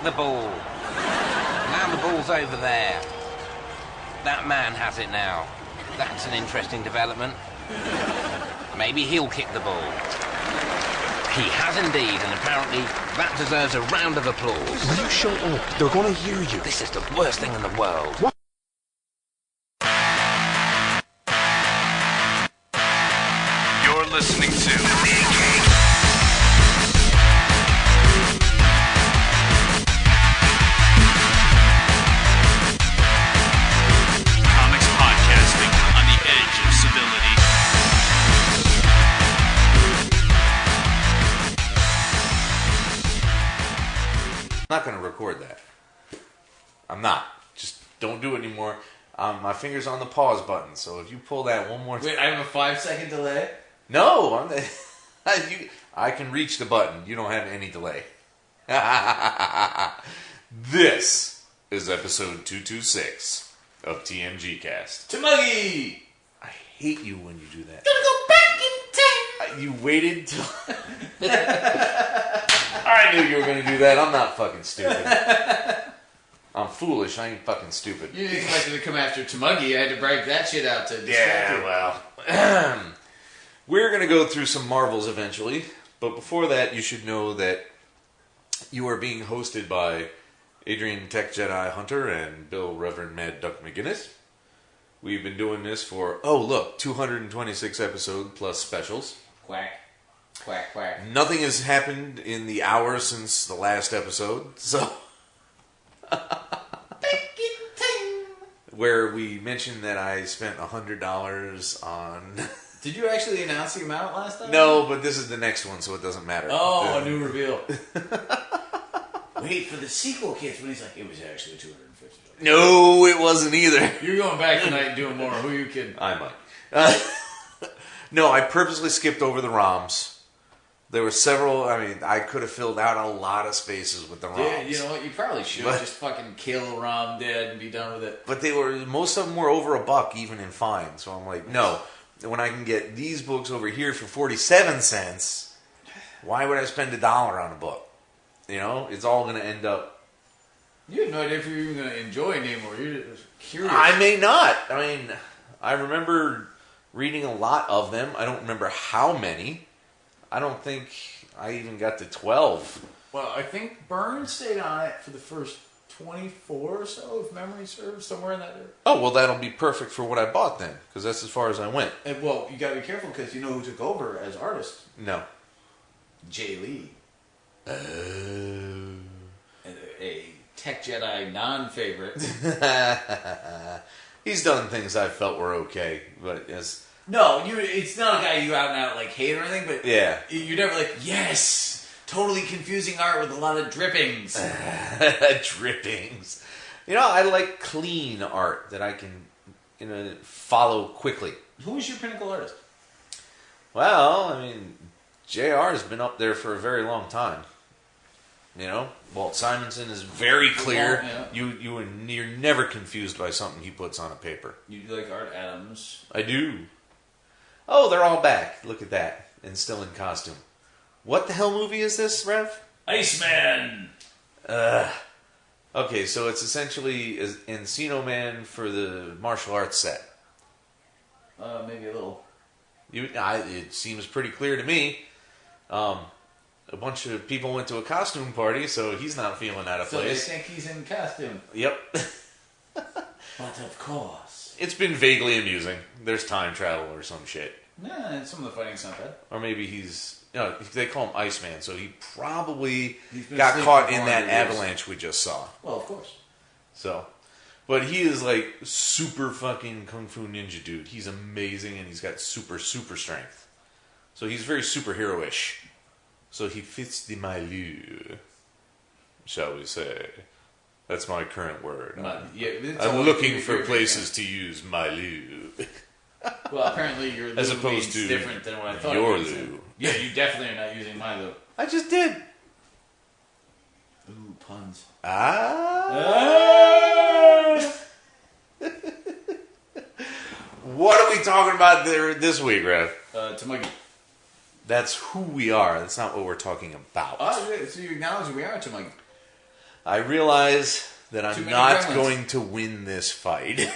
the ball. Now the ball's over there. That man has it now. That's an interesting development. Maybe he'll kick the ball. He has indeed, and apparently that deserves a round of applause. Will you shut up? They're gonna hear you. This is the worst thing in the world. What? You're listening to Comics Podcasting on the edge of civility. I'm not going to record that. I'm not. Just don't do it anymore. My finger's on the pause button, so if you pull that one more time. Wait, I have a 5-second delay? No! I can reach the button. You don't have any delay. This is episode 226 of TMG Cast. Tamuggy! I hate you when you do that. Gonna go back in time! You waited till... I knew you were going to do that. I'm not fucking stupid. I'm foolish. I ain't fucking stupid. You didn't expect to come after Tamuggy. I had to break that shit out to distract you. well. We're going to go through some Marvels eventually. But before that, you should know that you are being hosted by Adrian Tech Jedi Hunter and Bill Reverend Mad Duck McGinnis. We've been doing this for, 226 episodes plus specials. Quack. Quack, quack. Nothing has happened in the hour since the last episode, so... Where we mentioned that I spent $100 on... Did you actually announce the amount last time? No, but this is the next one, so it doesn't matter. Oh, a new reveal. Wait for the sequel, kids, when he's like, it was actually $250. No, it wasn't either. You're going back tonight and doing more. Who are you kidding? I might. No, I purposely skipped over the ROMs. There were several, I could have filled out a lot of spaces with the ROMs. Yeah, you know what? You probably should just fucking kill a ROM dead and be done with it. But most of them were over $1, even in fine. So I'm like, no. When I can get these books over here for 47 cents, why would I spend $1 on a book? You know, it's all going to end up... You have no idea if you're even going to enjoy it anymore. You're just curious. I may not. I remember reading a lot of them. I don't remember how many. I don't think I even got to 12. Well, I think Burns stayed on it for the first 24 or so, if memory serves, somewhere in that area. Oh, well, that'll be perfect for what I bought then, because that's as far as I went. And, well, you got to be careful, because you know who took over as artist? No. Jay Lee. Oh. A Tech Jedi non-favorite. He's done things I felt were okay, but as... No, it's not a guy you out and out like hate or anything, but yeah, you're never like, yes, totally confusing art with a lot of drippings. Drippings. You know, I like clean art that I can, follow quickly. Who was your pinnacle artist? Well, JR has been up there for a very long time. Walt Simonson is very clear. Yeah. You're never confused by something he puts on a paper. You like Art Adams? I do. Oh, they're all back. Look at that. And still in costume. What the hell movie is this, Rev? ICEMAN! Okay, so it's essentially Encino Man for the martial arts set. Maybe a little. It seems pretty clear to me. A bunch of people went to a costume party, so he's not feeling out of place. So they think he's in costume. Yep. But of course. It's been vaguely amusing. There's time travel or some shit. Nah, some of the fighting's not bad. Or maybe they call him Iceman, so he probably got caught in that avalanche we just saw. Well, of course. So, but he is like super fucking Kung Fu Ninja dude. He's amazing and he's got super, super strength. So he's very superhero-ish. So he fits the milieu, shall we say. That's my current word. I'm looking for places to use milieu. Well, apparently your loo as opposed to different than what I thought. Your loo. Yeah, you definitely are not using my loo. I just did. Ooh, puns. What are we talking about there this week, Rev? Tamuggy. That's who we are. That's not what we're talking about. Oh, so you acknowledge we are Tamuggy. I realize that Too I'm many not gremlins. going to win this fight.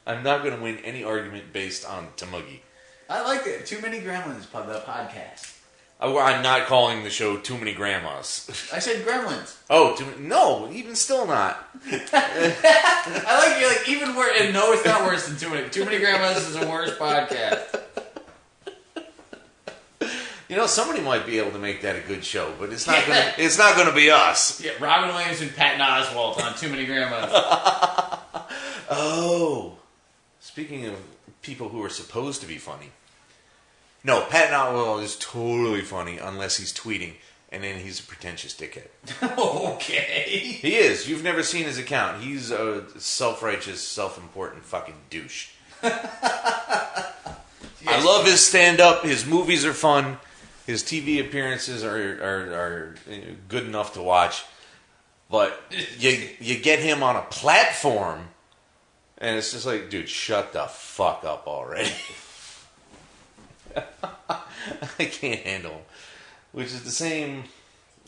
I'm not going to win any argument based on Tamugi. I like it. Too Many Gremlins, the podcast. I'm not calling the show Too Many Grandmas. I said Gremlins. Oh, no, even still not. I like you. Like even worse. And no, it's not worse than Too Many. Too Many Grandmas is a worse podcast. You know, somebody might be able to make that a good show, but it's not gonna. It's not going to be us. Yeah, Robin Williams and Patton Oswalt on Too Many Grandmas. Oh, speaking of people who are supposed to be funny. No, Patton Oswalt is totally funny unless he's tweeting, and then he's a pretentious dickhead. Okay. He is. You've never seen his account. He's a self-righteous, self-important fucking douche. I love his stand-up. His movies are fun. His TV appearances are good enough to watch. But you get him on a platform, and it's just like, dude, shut the fuck up already. I can't handle him. Which is the same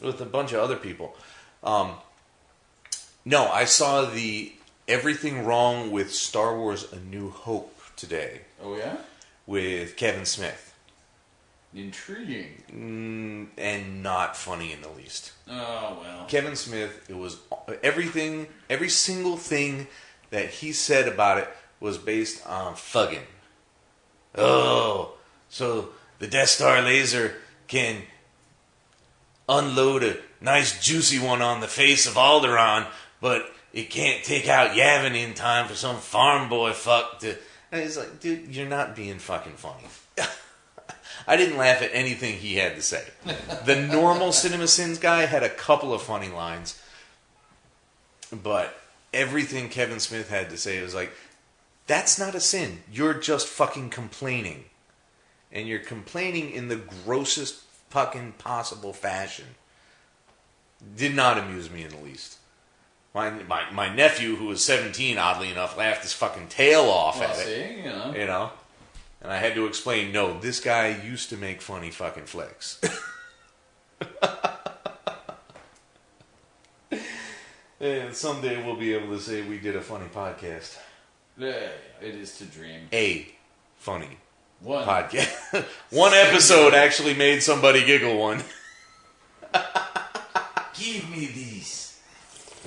with a bunch of other people. No, I saw the Everything Wrong with Star Wars A New Hope today. Oh, yeah? With Kevin Smith. Intriguing. And not funny in the least. Oh, well. Kevin Smith, it was everything, every single thing that he said about it was based on fucking. Oh, so the Death Star laser can unload a nice juicy one on the face of Alderaan, but it can't take out Yavin in time for some farm boy fuck to... And he's like, dude, you're not being fucking funny. I didn't laugh at anything he had to say. The normal CinemaSins guy had a couple of funny lines, but everything Kevin Smith had to say was like, that's not a sin. You're just fucking complaining. And you're complaining in the grossest fucking possible fashion. Did not amuse me in the least. My nephew, who was 17, oddly enough, laughed his fucking tail off at it. You know? And I had to explain, no, this guy used to make funny fucking flicks. And someday we'll be able to say we did a funny podcast. Yeah, it is to dream. A funny One podcast. One episode actually made somebody giggle one. Give me these.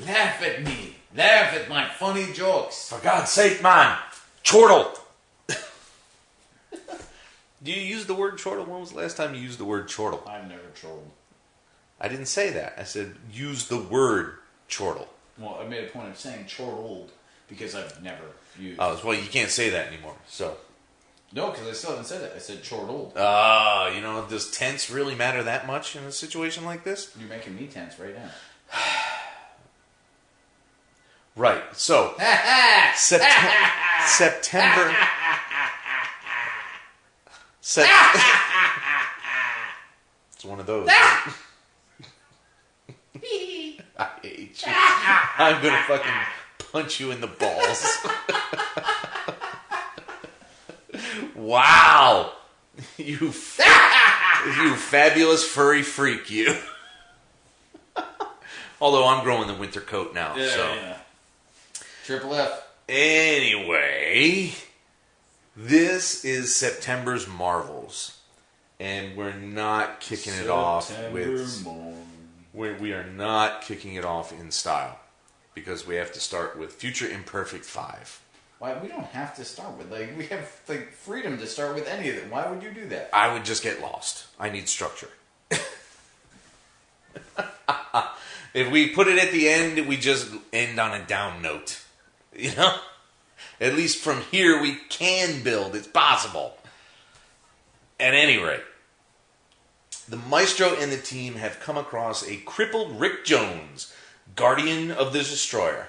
Laugh at me. Laugh at my funny jokes. For God's sake, man. Chortle. Do you use the word chortle? When was the last time you used the word chortle? I've never chortled. I didn't say that. I said use the word chortle. Well, I made a point of saying chortled because I've never used. Oh, well, you can't say that anymore. So. No, because I still haven't said it. I said chortled. You know, does tense really matter that much in a situation like this? You're making me tense right now. Right. So September. It's one of those. I hate you. I'm gonna fucking punch you in the balls. Wow. You fabulous furry freak, you. Although I'm growing the winter coat now, so. Yeah. Triple F. Anyway, this is September's Marvels. And we're not kicking it off with... We are not kicking it off in style. Because we have to start with Future Imperfect 5. Why? We don't have to start with... we have freedom to start with any of them. Why would you do that? I would just get lost. I need structure. If we put it at the end, we just end on a down note. You know? At least from here, we can build. It's possible. At any rate, the Maestro and the team have come across a crippled Rick Jones, guardian of the Destroyer.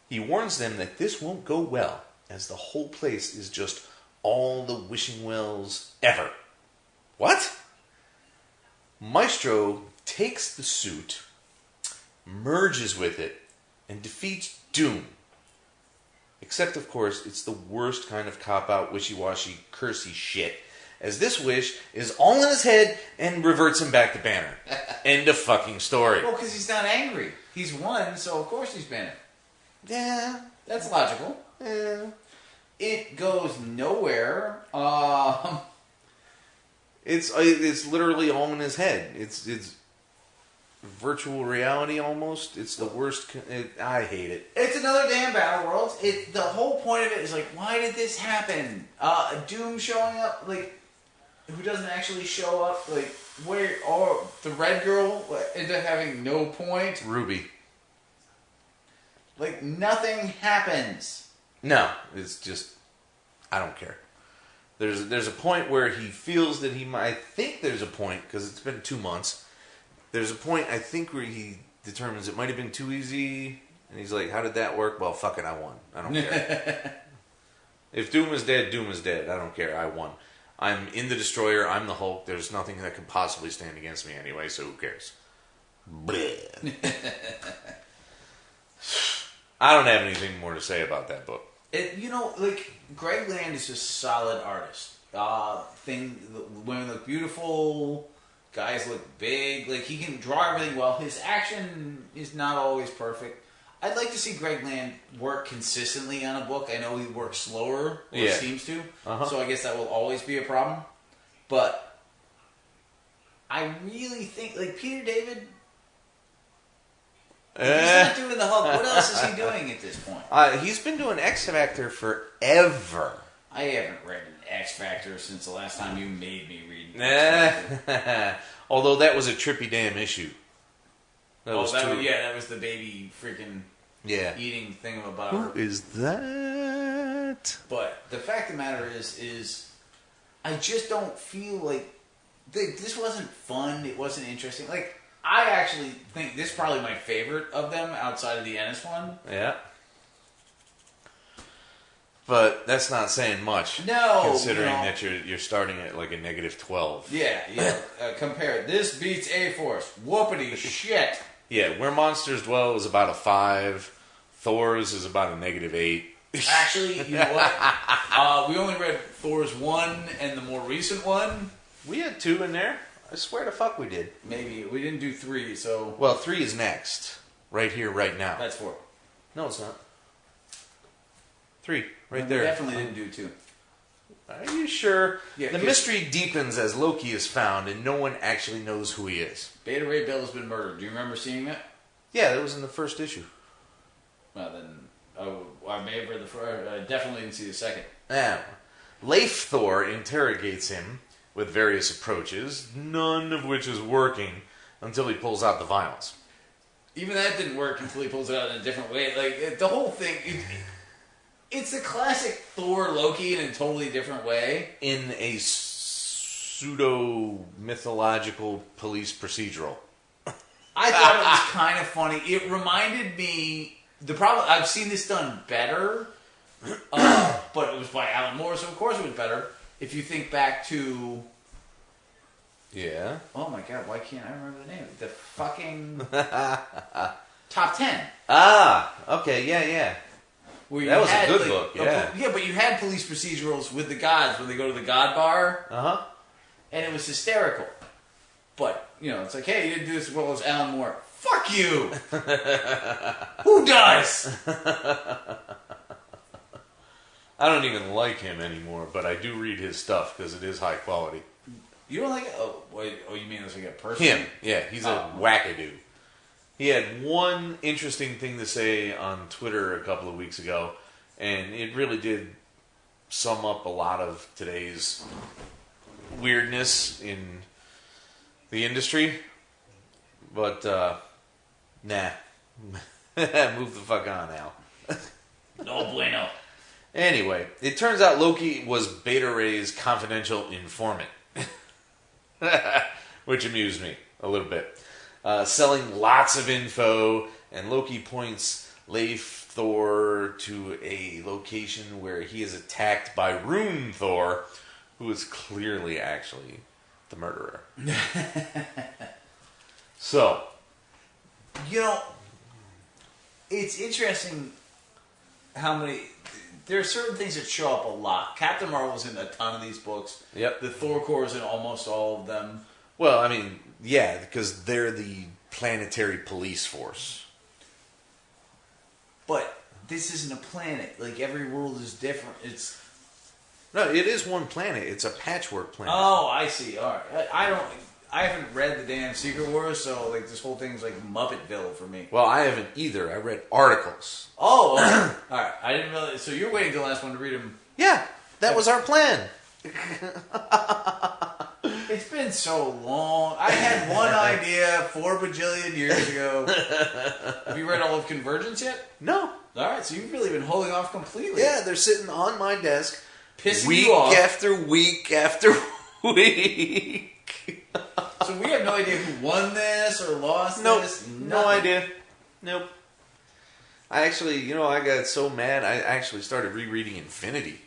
He warns them that this won't go well, as the whole place is just all the wishing wells ever. What? Maestro takes the suit, merges with it, and defeats Doom. Except, of course, it's the worst kind of cop-out, wishy-washy, cursey shit, as this wish is all in his head and reverts him back to Banner. End of fucking story. Well, because he's not angry. He's won, so of course he's banned. Yeah. That's logical. Yeah. It goes nowhere. It's literally all in his head. It's virtual reality almost. It's the worst. I hate it. It's another damn Battle Worlds. The whole point of it is like, why did this happen? Doom showing up, like, who doesn't actually show up, like, where, or the red girl ended up having no point. Ruby. Like, nothing happens. No, it's just, I don't care. There's a point where he feels that he might. I think there's a point because it's been 2 months. There's a point I think where he determines it might have been too easy, and he's like, "How did that work?" Well, fuck it, I won. I don't care. If Doom is dead, Doom is dead. I don't care. I won. I'm in the Destroyer. I'm the Hulk. There's nothing that could possibly stand against me anyway. So who cares? Bleh. I don't have anything more to say about that book. Greg Land is a solid artist. Women look beautiful, guys look big. Like, he can draw everything well. His action is not always perfect. I'd like to see Greg Land work consistently on a book. I know he works slower, or seems to, so I guess that will always be a problem. But I really think, like, Peter David, he's not doing the Hulk. What else is he doing at this point? He's been doing X Factor forever. I haven't read an X Factor since the last time you made me read X Factor. Although that was a trippy damn issue. That was the baby freaking eating thingamabob. Who is that? But the fact of the matter is I just don't feel like this wasn't fun. It wasn't interesting. Like, I actually think this is probably my favorite of them outside of the Ennis one. Yeah. But that's not saying much. No, considering that you're starting at like a -12. Yeah. Compare it. This beats A-Force. Whoopity shit. Yeah, Where Monsters Dwell is about a 5. Thor's is about a -8. Actually, you know what? We only read Thor's 1 and the more recent one. We had 2 in there. I swear to fuck we did. Maybe. We didn't do 3, so... Well, 3 is next. Right here, right now. That's 4. No, it's not. 3. Right We there. definitely didn't do 2. Are you sure? Yeah, the mystery deepens as Loki is found, and no one actually knows who he is. Beta Ray Bill has been murdered. Do you remember seeing that? Yeah, that was in the first issue. Well, then... I may have read the first... I definitely didn't see the second. Yeah. Leif Thor interrogates him with various approaches, none of which is working until he pulls out the violence. Even that didn't work until he pulls it out in a different way. Like, the whole thing... It's the classic Thor Loki in a totally different way. In a pseudo-mythological police procedural. I thought it was kind of funny. It reminded me... The problem... I've seen this done better, but it was by Alan Moore, so of course it was better. If you think back to... Yeah? Oh my god, why can't I remember the name? The fucking... Top 10. Ah! Okay, yeah. That was a good book, yeah. Yeah, but you had police procedurals with the gods when they go to the god bar. Uh-huh. And it was hysterical. But, it's like, hey, you didn't do this as well as Alan Moore. Fuck you! Who does? I don't even like him anymore, but I do read his stuff because it is high quality. You don't like it? Oh, you mean as like a person? Him, yeah. He's a wackadoo. He had one interesting thing to say on Twitter a couple of weeks ago, and it really did sum up a lot of today's weirdness in the industry. But, nah. Move the fuck on, Al. No bueno. Anyway, it turns out Loki was Beta Ray's confidential informant. Which amused me a little bit. Selling lots of info, and Loki points Leif Thor to a location where he is attacked by Rune Thor, who is clearly actually the murderer. So, it's interesting how many... There are certain things that show up a lot. Captain Marvel's in a ton of these books. Yep. The Thor Corps is in almost all of them. Well, I mean, yeah, because they're the planetary police force. But this isn't a planet. Like, every world is different. It's... No, it is one planet. It's a patchwork planet. Oh, I see. All right. I haven't read the damn Secret Wars, so like this whole thing's like Muppetville for me. Well, I haven't either. I read articles. Oh, okay. All right. I didn't realize. So you're waiting till the last one to read them. Yeah, that was our plan. It's been so long. I had one idea 4 bajillion years ago. Have you read all of Convergence yet? No. All right, so you've really been holding off completely. Yeah, they're sitting on my desk, Pissing week you off. after week after week. So we have no idea who won this or lost this. No Nothing. idea. Nope. I actually, I got so mad, I actually started rereading Infinity.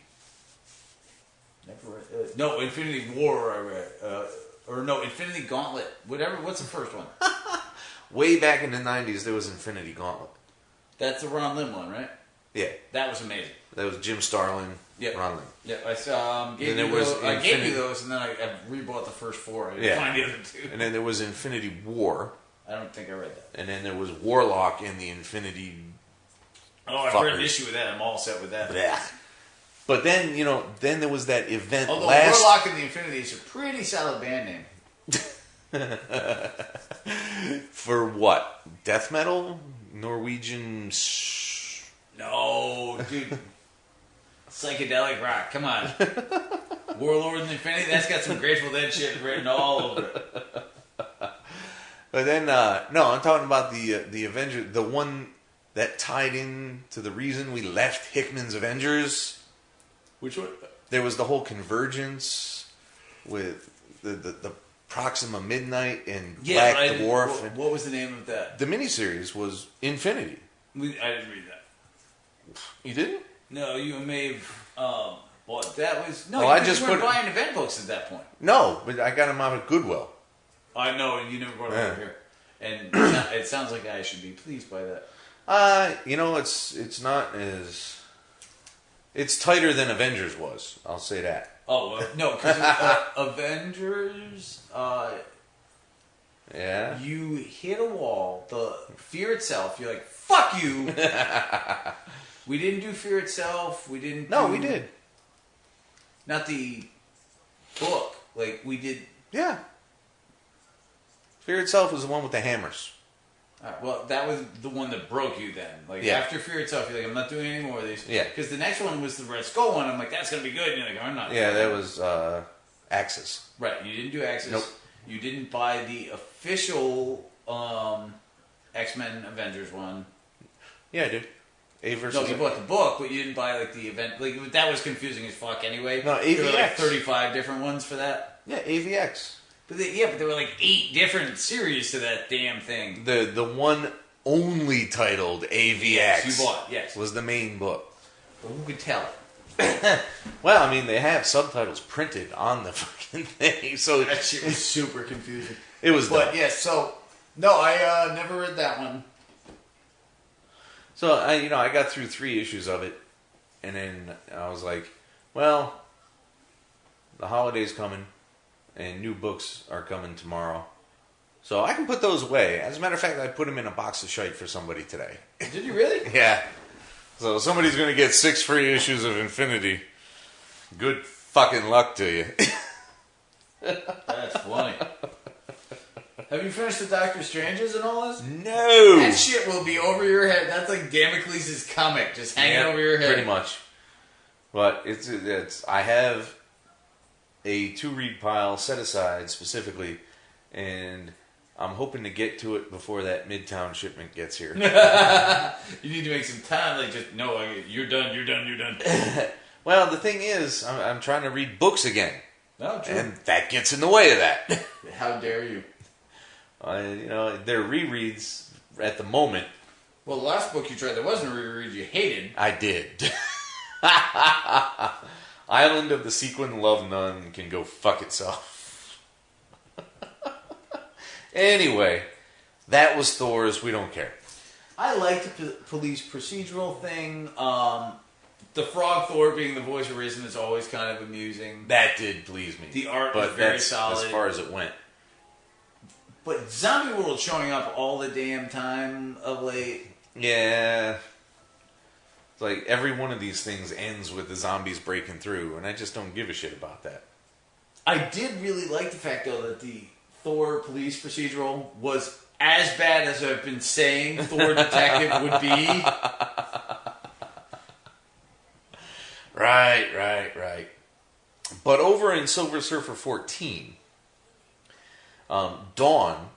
Never read, no, Infinity War I read. Or no, Infinity Gauntlet. Whatever. What's the first one? Way back in the 90s, there was Infinity Gauntlet. That's the Ron Lim one, right? Yeah. That was amazing. That was Jim Starlin, Yep. Ron Lim. Yeah, I gave you those, and then I rebought the first 4. I didn't find the other 2. And then there was Infinity War. I don't think I read that. And then there was Warlock in the Infinity... Oh, I've read an issue with that. I'm all set with that. Blech. But then, then there was that event Although last... Warlock and the Infinity is a pretty solid band name. For what? Death metal? Norwegian... No, dude. Psychedelic rock. Come on. Warlord and the Infinity, that's got some Grateful Dead shit written all over it. But then, no, I'm talking about the Avenger, the one that tied in to the reason we left Hickman's Avengers. Which one? There was the whole convergence with the Proxima Midnight and Black Dwarf. What was the name of that? The miniseries was Infinity. I didn't read that. You didn't? No, you may have bought that. Well, I just you weren't put buying event books at that point. No, but I got them out of Goodwill. I know, and you never brought them over here. And it sounds like I should be pleased by that. It's not as... It's tighter than Avengers was. I'll say that. Oh, no, because Avengers... Yeah? You hit a wall. The Fear itself, you're like, fuck you! We didn't do Fear itself. We didn't No, we did. Not the book. Like, we did... Yeah. Fear itself was the one with the hammers. Well, that was the one that broke you then. Like, after Fear itself, you're like, I'm not doing any more of these. Yeah. Because the next one was the Red Skull one. I'm like, that's going to be good. And you're like, I'm not. Yeah, that was Axis. Right. You didn't do Axis. Nope. You didn't buy the official X-Men Avengers one. Yeah, I did. A versus No, you bought the book, but you didn't buy like the event. Like that was confusing as fuck anyway. No, There were like AVX. 35 different ones for that. Yeah, AVX. But there were like 8 different series to that damn thing. The one only titled AVX Yes, you bought, yes. was the main book. But who could tell it? Well, I mean, they have subtitles printed on the fucking thing, so That shit was super confusing. it was dumb. But yes, so no, I never read that one. So I got through 3 issues of it, and then I was like, well, the holiday's coming, and new books are coming tomorrow, so I can put those away. As a matter of fact, I put them in a box of shite for somebody today. Did you really? Yeah. So somebody's going to get 6 free issues of Infinity. Good fucking luck to you. That's funny. Have you finished the Doctor Stranges and all this? No! That shit will be over your head. That's like Damocles' comic, just hanging over your head. Pretty much. But it's I have a 2-read pile set aside specifically, and I'm hoping to get to it before that Midtown shipment gets here. You need to make some time. Like, just, no, you're done, you're done, you're done. Well, the thing is, I'm trying to read books again. No, true. And that gets in the way of that. How dare you? They're rereads at the moment. Well, the last book you tried that wasn't a reread you hated. I did. Island of the Sequin Love Nun can go fuck itself. Anyway, that was Thor's. We don't care. I liked the police procedural thing. The Frog Thor being the voice of reason is always kind of amusing. That did please me. The art but was very that's solid. as far as it went. But Zombie World showing up all the damn time of late. Yeah. It's like every one of these things ends with the zombies breaking through, and I just don't give a shit about that. I did really like the fact, though, that the Thor police procedural was as bad as I've been saying Thor Detective would be. Right. But over in Silver Surfer 14, Dawn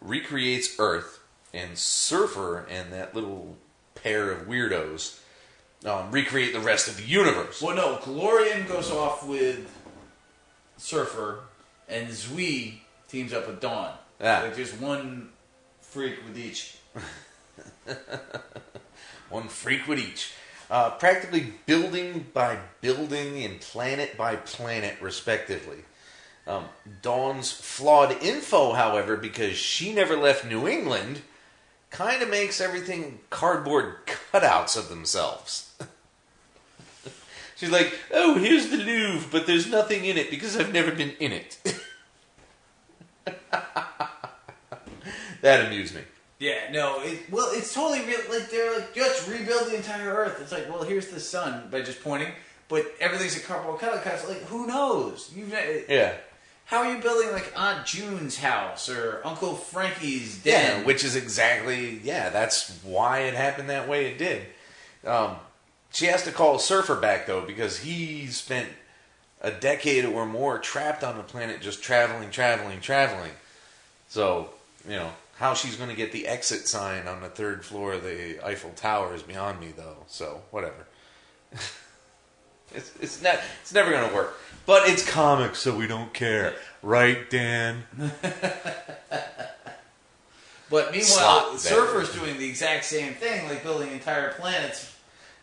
recreates Earth, and Surfer and that little pair of weirdos recreate the rest of the universe. Well, no, Glorian goes off with Surfer, and Zui teams up with Dawn. Like, there's one freak with each. One freak with each. Practically building by building and planet by planet, respectively. Dawn's flawed info, however, because she never left New England, kind of makes everything cardboard cutouts of themselves. She's like, oh, here's the Louvre, but there's nothing in it because I've never been in it. That amused me. Yeah, no, it's totally real. Like, they're like, just rebuild the entire Earth. It's like, well, here's the sun by just pointing, but everything's a cardboard cutout. Like, who knows? Yeah. How are you building, like, Aunt June's house or Uncle Frankie's den? Yeah, which is exactly, that's why it happened that way it did. She has to call Surfer back, though, because he spent a decade or more trapped on the planet just traveling. So, how she's going to get the exit sign on the 3rd floor of the Eiffel Tower is beyond me, though. So, whatever. It's never going to work. But it's comics, so we don't care. Right, Dan? But meanwhile, Surfer's doing the exact same thing, like building entire planets.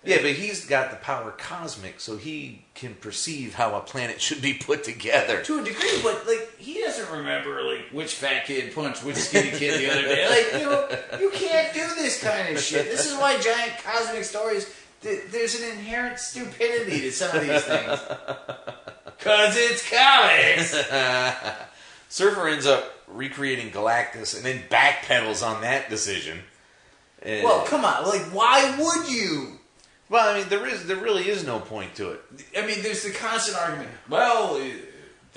Yeah, but he's got the power cosmic, so he can perceive how a planet should be put together. To a degree, but, like, he doesn't remember, like, which fat kid punched which skinny kid the other day. Like, you can't do this kind of shit. This is why giant cosmic stories, there's an inherent stupidity to some of these things. Because it's comics! Surfer ends up recreating Galactus and then backpedals on that decision. Well, come on. Like, why would you? Well, I mean, there really is no point to it. I mean, there's the constant argument. Well, he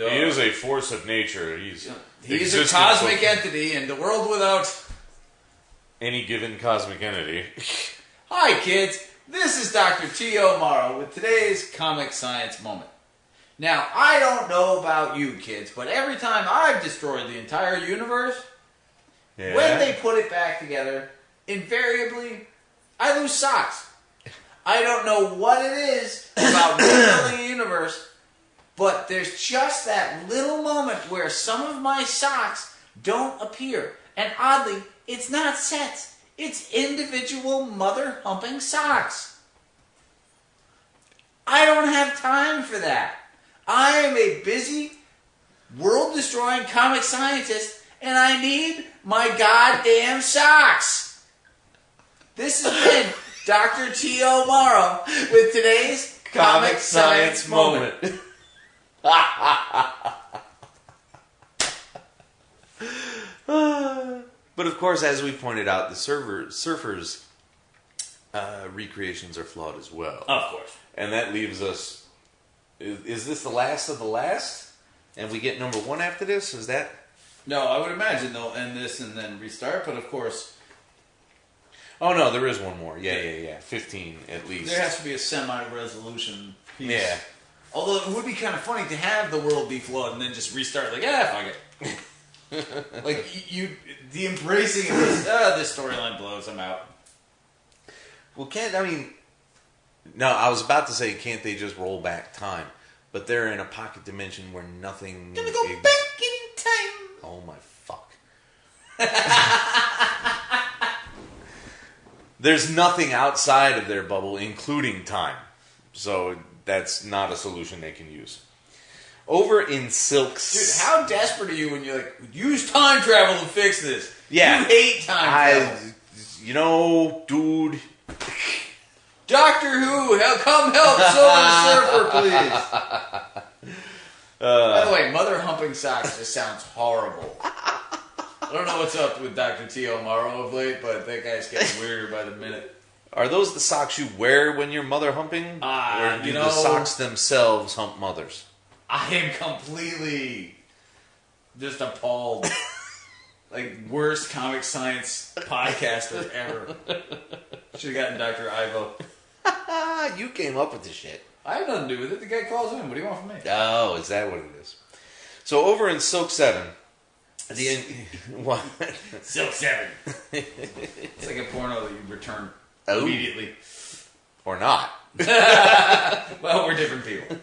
is a force of nature. He's a cosmic entity in the world without any given cosmic entity. Hi, kids. This is Dr. T.O. Morrow with today's Comic Science Moment. Now, I don't know about you kids, but every time I've destroyed the entire universe, when they put it back together, invariably, I lose socks. I don't know what it is about rebuilding the universe, but there's just that little moment where some of my socks don't appear. And oddly, it's not sets. It's individual mother-humping socks. I don't have time for that. I am a busy, world-destroying comic scientist, and I need my goddamn socks. This has been Dr. T.O. Morrow with today's Comic Science Moment. But of course, as we pointed out, the Surfer's recreations are flawed as well. Of course. And that leaves us... Is this the last of the last? And we get number 1 after this? Is that... No, I would imagine they'll end this and then restart, but of course... Oh, no, there is one more. Yeah. 15, at least. There has to be a semi-resolution piece. Yeah. Although it would be kind of funny to have the world be flawed and then just restart, like, fuck it. Like, the embracing of this storyline blows, I'm out. Well, no, I was about to say, can't they just roll back time? But they're in a pocket dimension where nothing... Gonna go back in time! Oh, my fuck. There's nothing outside of their bubble, including time. So that's not a solution they can use. Over in Silk's... Dude, how desperate are you when you're like, use time travel to fix this? Yeah. You hate time travel. Dude... Doctor Who, come help Silver Surfer, please. By the way, mother humping socks just sounds horrible. don't know what's up with Dr. T.O. Morrow of late, but that guy's getting weirder by the minute. Are those the socks you wear when you're mother humping? Or do the socks themselves hump mothers? I am completely just appalled. Like, worst comic science podcaster ever. Should have gotten Dr. Ivo. You came up with this shit. I have nothing to do with it. The guy calls in. What do you want from me? Oh, is that what it is? So over in Silk 7, what? Silk 7. It's like a porno that you return immediately. Or not. Well, we're different people.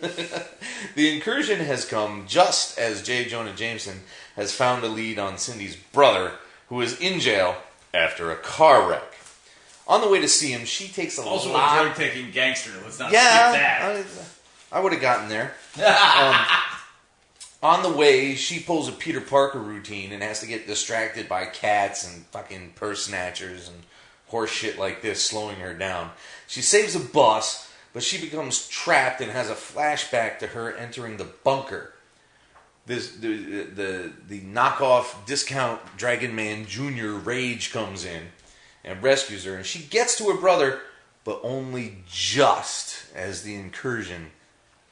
The Incursion has come just as J. Jonah Jameson has found a lead on Cindy's brother, who is in jail after a car wreck. On the way to see him, she takes a also lot... a drug-taking gangster. Let's not skip that. I would have gotten there. On the way, she pulls a Peter Parker routine and has to get distracted by cats and fucking purse snatchers and horse shit like this, slowing her down. She saves a bus, but she becomes trapped and has a flashback to her entering the bunker. The knockoff discount Dragon Man Jr. Rage comes in and rescues her, and she gets to her brother, but only just as the Incursion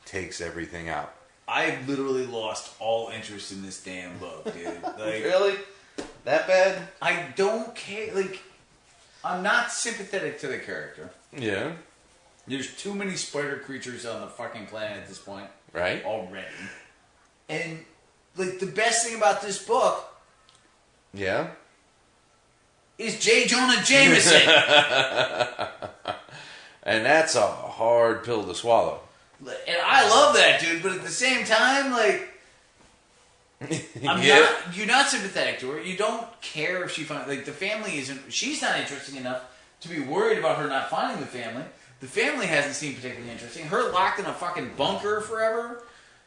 takes everything out. I literally lost all interest in this damn book, dude. Like, really? That bad? I don't care. Like, I'm not sympathetic to the character. Yeah. There's too many spider creatures on the fucking planet at this point. Right. Already. And, like, the best thing about this book... Yeah? ...is J. Jonah Jameson. And that's a hard pill to swallow. And I love that dude, but at the same time, like... You're not sympathetic to her. You don't care if she finds... Like, the family isn't... She's not interesting enough to be worried about her not finding the family. The family hasn't seemed particularly interesting. Her locked in a fucking bunker forever.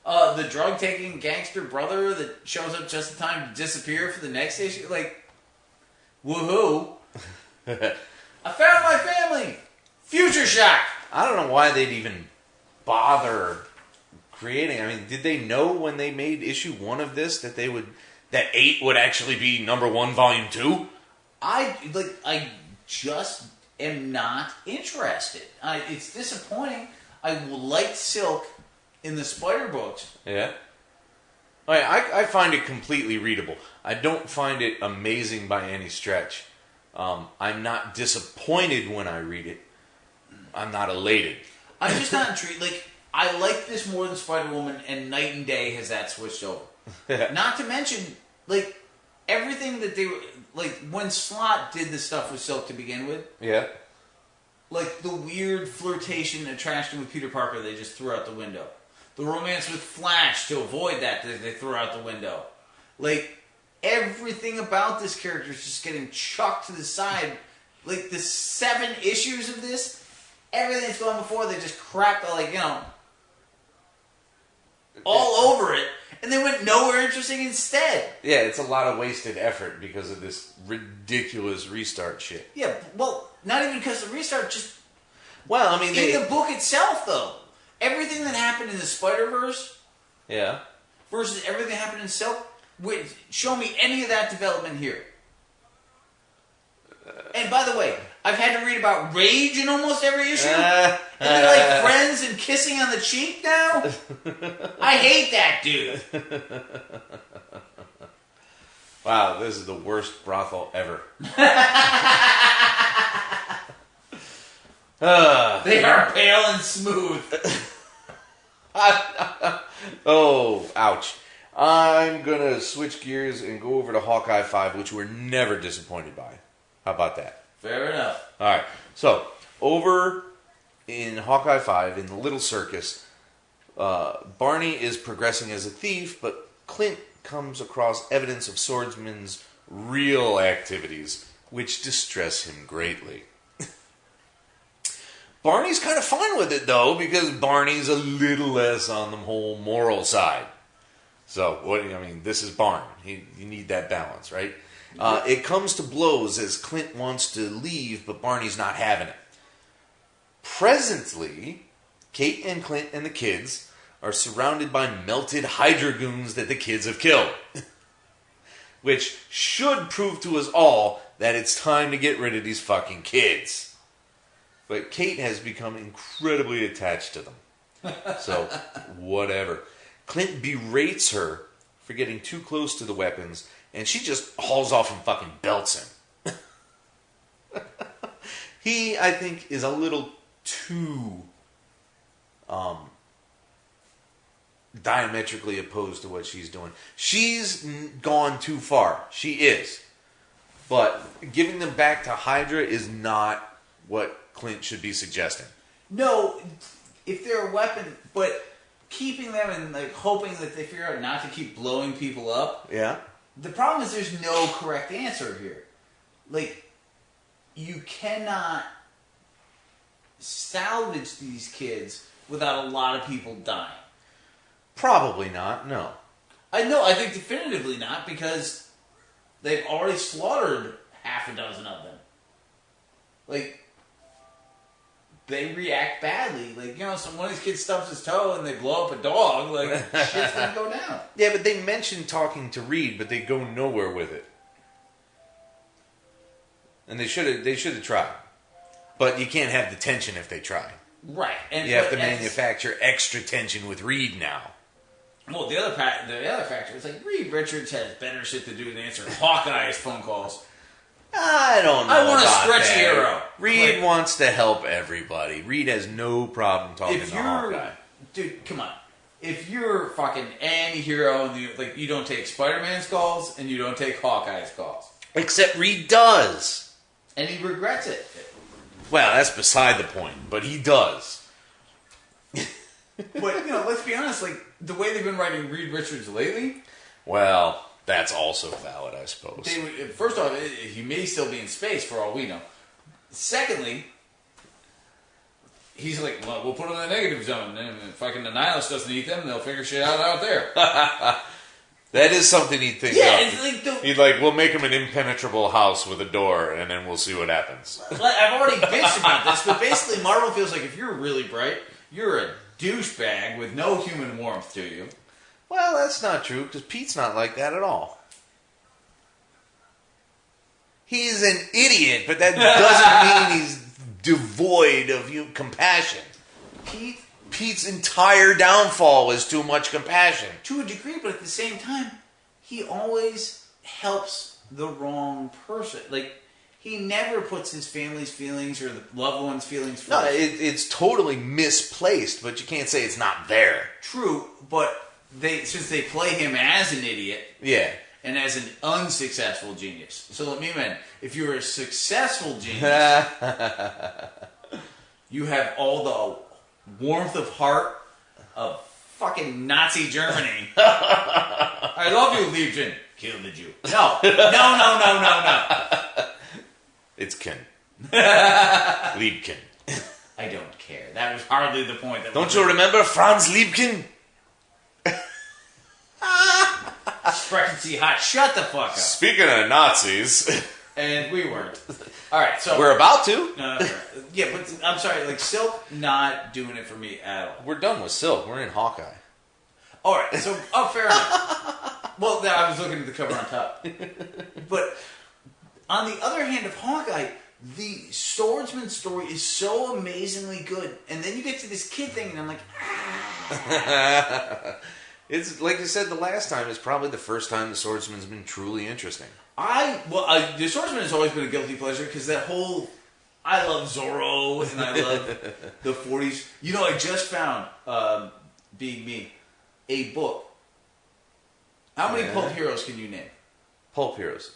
The drug-taking gangster brother that shows up just in time to disappear for the next issue. Like, woohoo. I found my family! Future shock! I don't know why they'd even bother creating. I mean, did they know when they made issue 1 of this that 8 would actually be number 1, volume 2? I just am not interested. It's disappointing. I liked Silk in the Spider books. Yeah. I find it completely readable. I don't find it amazing by any stretch. I'm not disappointed when I read it. I'm not elated. I'm just not intrigued. Like, I like this more than Spider-Woman, and night and day has that switched over. Not to mention, like, everything that they were... Like, when Slott did the stuff with Silk to begin with... Yeah. Like, the weird flirtation and attraction with Peter Parker they just threw out the window. The romance with Flash, to avoid that, they threw out the window. Like, everything about this character is just getting chucked to the side. Like, the 7 issues of this... Everything that's gone before, they just crapped, like, all over it, and they went nowhere interesting instead. Yeah, it's a lot of wasted effort because of this ridiculous restart shit. Yeah, well, not even because of the restart, just... Well, I mean... In the book itself, though, everything that happened in the Spider-Verse... Yeah. ...versus everything that happened in Silk, show me any of that development here. And by the way, I've had to read about rage in almost every issue. And they're like friends and kissing on the cheek now. I hate that dude. Wow, this is the worst brothel ever. They are pale and smooth. Oh, ouch. I'm going to switch gears and go over to Hawkeye 5, which we're never disappointed by. How about that? Fair enough. All right. So, over in Hawkeye 5, in the Little Circus, Barney is progressing as a thief, but Clint comes across evidence of Swordsman's real activities, which distress him greatly. Barney's kind of fine with it, though, because Barney's a little less on the whole moral side. So, this is Barn. You need that balance, right? It comes to blows as Clint wants to leave, but Barney's not having it. Presently, Kate and Clint and the kids are surrounded by melted Hydra goons that the kids have killed. which should prove to us all that it's time to get rid of these fucking kids. But Kate has become incredibly attached to them. So, whatever. Clint berates her for getting too close to the weapons, and she just hauls off and fucking belts him. He, I think, is a little too diametrically opposed to what she's doing. She's gone too far. She is. But giving them back to Hydra is not what Clint should be suggesting. No, if they're a weapon, but keeping them and like hoping that they figure out not to keep blowing people up. Yeah. The problem is there's no correct answer here. Like, you cannot salvage these kids without a lot of people dying. Probably not, no. I know, I think definitively not, because they've already slaughtered half a dozen of them. Like, they react badly. Like, you know, one of these kids stubs his toe and they blow up a dog, like, shit's gonna go down. Yeah, but they mentioned talking to Reed, but they go nowhere with it. And they should have tried. But you can't have the tension if they try. Right. And you have to manufacture extra tension with Reed now. Well, the other factor is like Reed Richards has better shit to do than answer Hawkeye's phone calls. I don't know. I want about a stretchy that. hero. Reed wants to help everybody. Reed has no problem talking to Hawkeye. Dude, come on. If you're fucking any hero, and you don't take Spider-Man's calls and you don't take Hawkeye's calls. Except Reed does. And he regrets it. Well, that's beside the point, but he does. But, let's be honest, like, the way they've been writing Reed Richards lately... Well, that's also valid, I suppose. First off, he may still be in space, for all we know. Secondly, he's like, well, we'll put him in the negative zone, and if fucking the Nihilist doesn't eat them, they'll figure shit out there. That is something he'd think of. He'd like, we'll make him an impenetrable house with a door, and then we'll see what happens. I've already bitched about this, but basically Marvel feels like if you're really bright, you're a douchebag with no human warmth to you. Well, that's not true, because Pete's not like that at all. He's an idiot, but that doesn't mean he's devoid of compassion. Pete's entire downfall was too much compassion. To a degree, but at the same time, he always helps the wrong person. Like, he never puts his family's feelings or the loved one's feelings first. No, it's totally misplaced, but you can't say it's not there. True, but since they play him as an idiot... Yeah. And as an unsuccessful genius. So let me in. If you're a successful genius, you have all the warmth of heart of fucking Nazi Germany. I love you, Legion. Kill the Jew. No. It's Ken. Liebken. I don't care. That was hardly the point. Don't you remember Franz Liebken? Frequency hot. Shut the fuck up. Speaking of Nazis. And we weren't. Alright, so... We're about to. Yeah, but I'm sorry, like, Silk not doing it for me at all. We're done with Silk. We're in Hawkeye. Alright, so, fair enough. Well, I was looking at the cover on top. But, on the other hand of Hawkeye, the Swordsman story is so amazingly good. And then you get to this kid thing, and I'm like, It's like you said the last time. It's probably the first time the Swordsman's been truly interesting. The Swordsman has always been a guilty pleasure because that whole I love Zorro and I love the 40s. I just found being me a book. How many pulp heroes can you name? Pulp heroes.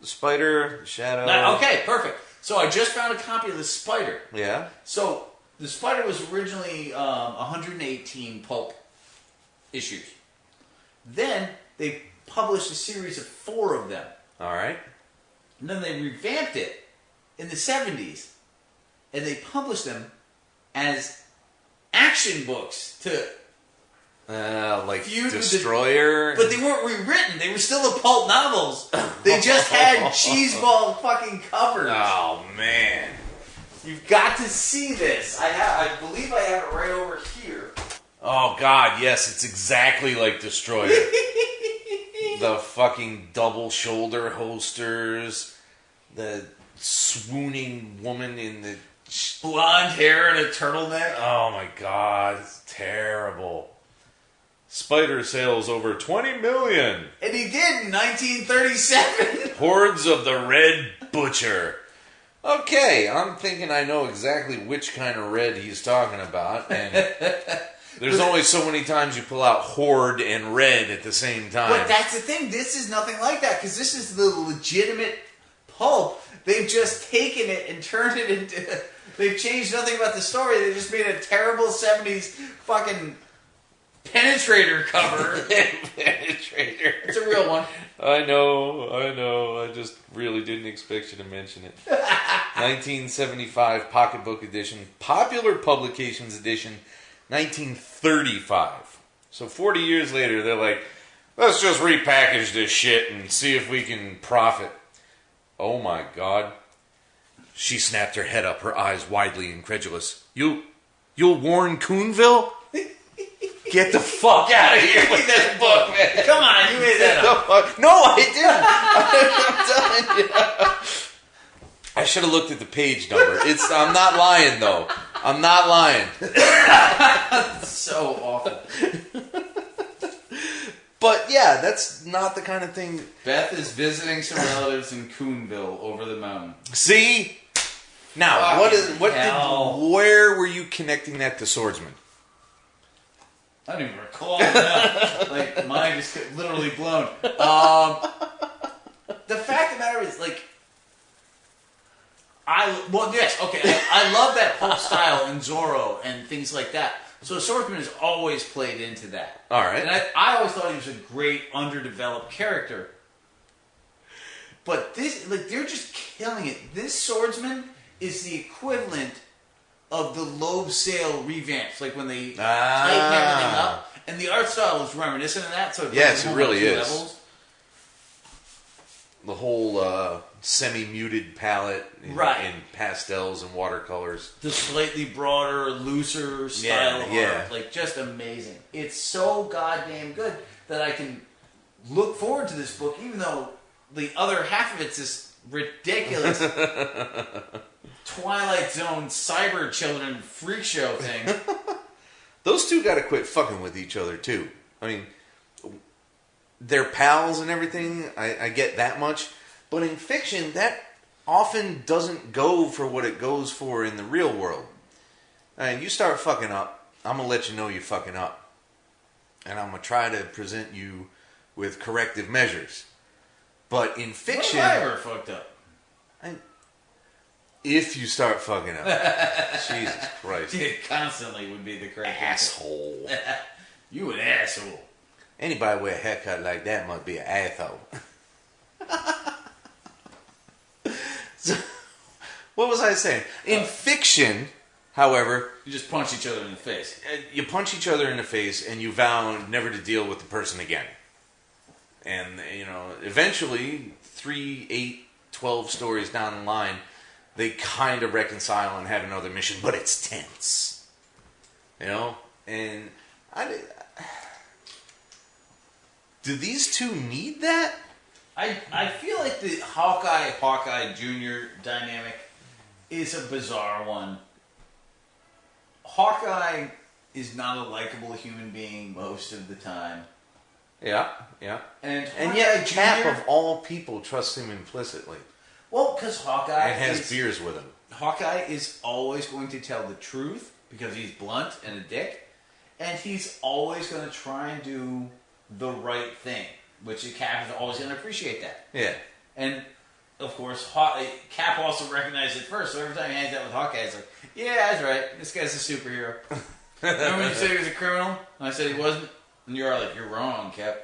Spider, Shadow. Okay, perfect. So I just found a copy of the Spider. Yeah. So. The Spider was originally 118 pulp issues. Then they published a series of 4 of them. All right. And then they revamped it in the 70s. And they published them as action books to... like Destroyer? But they weren't rewritten. They were still the pulp novels. They just had cheeseball fucking covers. Oh, man. You've got to see this. I believe I have it right over here. Oh, God, yes. It's exactly like Destroyer. The fucking double shoulder holsters. The swooning woman in the blonde hair and a turtleneck. Oh my god, it's terrible. Spider sales over 20 million. And he did in 1937. Hordes of the Red Butcher. Okay, I'm thinking I know exactly which kind of red he's talking about, and there's only so many times you pull out horde and red at the same time. But that's the thing, this is nothing like that, because this is the legitimate pulp. They've just taken it and turned it into... They've changed nothing about the story, they just made a terrible 70s fucking Penetrator cover. Penetrator. It's a real one. I know. I just really didn't expect you to mention it. 1975 Pocketbook Edition, Popular Publications Edition, 1935. So 40 years later, they're like, let's just repackage this shit and see if we can profit. Oh my god. She snapped her head up, her eyes widely incredulous. You'll warn Coonville? Get the fuck out of here with this book, man. Come on, you made that up. No, I didn't. I'm telling you. I should have looked at the page number. I'm not lying, though. I'm not lying. So awful. But, yeah, that's not the kind of thing... Beth is visiting some relatives in Coonville over the mountain. See? Now, where were you connecting that to Swordsman? I don't even recall now. Like, mine just literally blown. The fact of the matter is, like, I love that whole style in Zorro and things like that. So Swordsman has always played into that. All right. And I always thought he was a great underdeveloped character. But this, like, they're just killing it. This Swordsman is the equivalent of the Loeb Sale revamps, like when they tighten everything up, and the art style is reminiscent of that. So yes, it really is. Levels. The whole semi-muted palette in pastels and watercolors. The slightly broader, looser style of art, like just amazing. It's so goddamn good that I can look forward to this book, even though the other half of it's this ridiculous Twilight Zone cyber children freak show thing. Those two got to quit fucking with each other too. I mean, they're pals and everything. I get that much, but in fiction, that often doesn't go for what it goes for in the real world. And you start fucking up, I'm gonna let you know you're fucking up, and I'm gonna try to present you with corrective measures. But in fiction, when have I ever fucked up? If you start fucking up. Jesus Christ. It constantly would be the correct asshole. You an asshole. Anybody with a haircut like that must be an asshole. So, what was I saying? In fiction, however... You just punch each other in the face. You punch each other in the face and you vow never to deal with the person again. And, eventually, 3, 8, 12 stories down the line... They kind of reconcile and have another mission, but it's tense. And do these two need that? I feel like the Hawkeye Jr. dynamic is a bizarre one. Hawkeye is not a likable human being most of the time. Yeah. And yet Jr., Cap of all people trusts him implicitly. Well, because Hawkeye... And has beers with him. Hawkeye is always going to tell the truth, because he's blunt and a dick. And he's always going to try and do the right thing, which Cap is always going to appreciate that. Yeah. And, of course, Cap also recognized it first, so every time he hangs out with Hawkeye, it's like, yeah, that's right, this guy's a superhero. Remember when you said he was a criminal? And I said he wasn't? And you're like, you're wrong, Cap.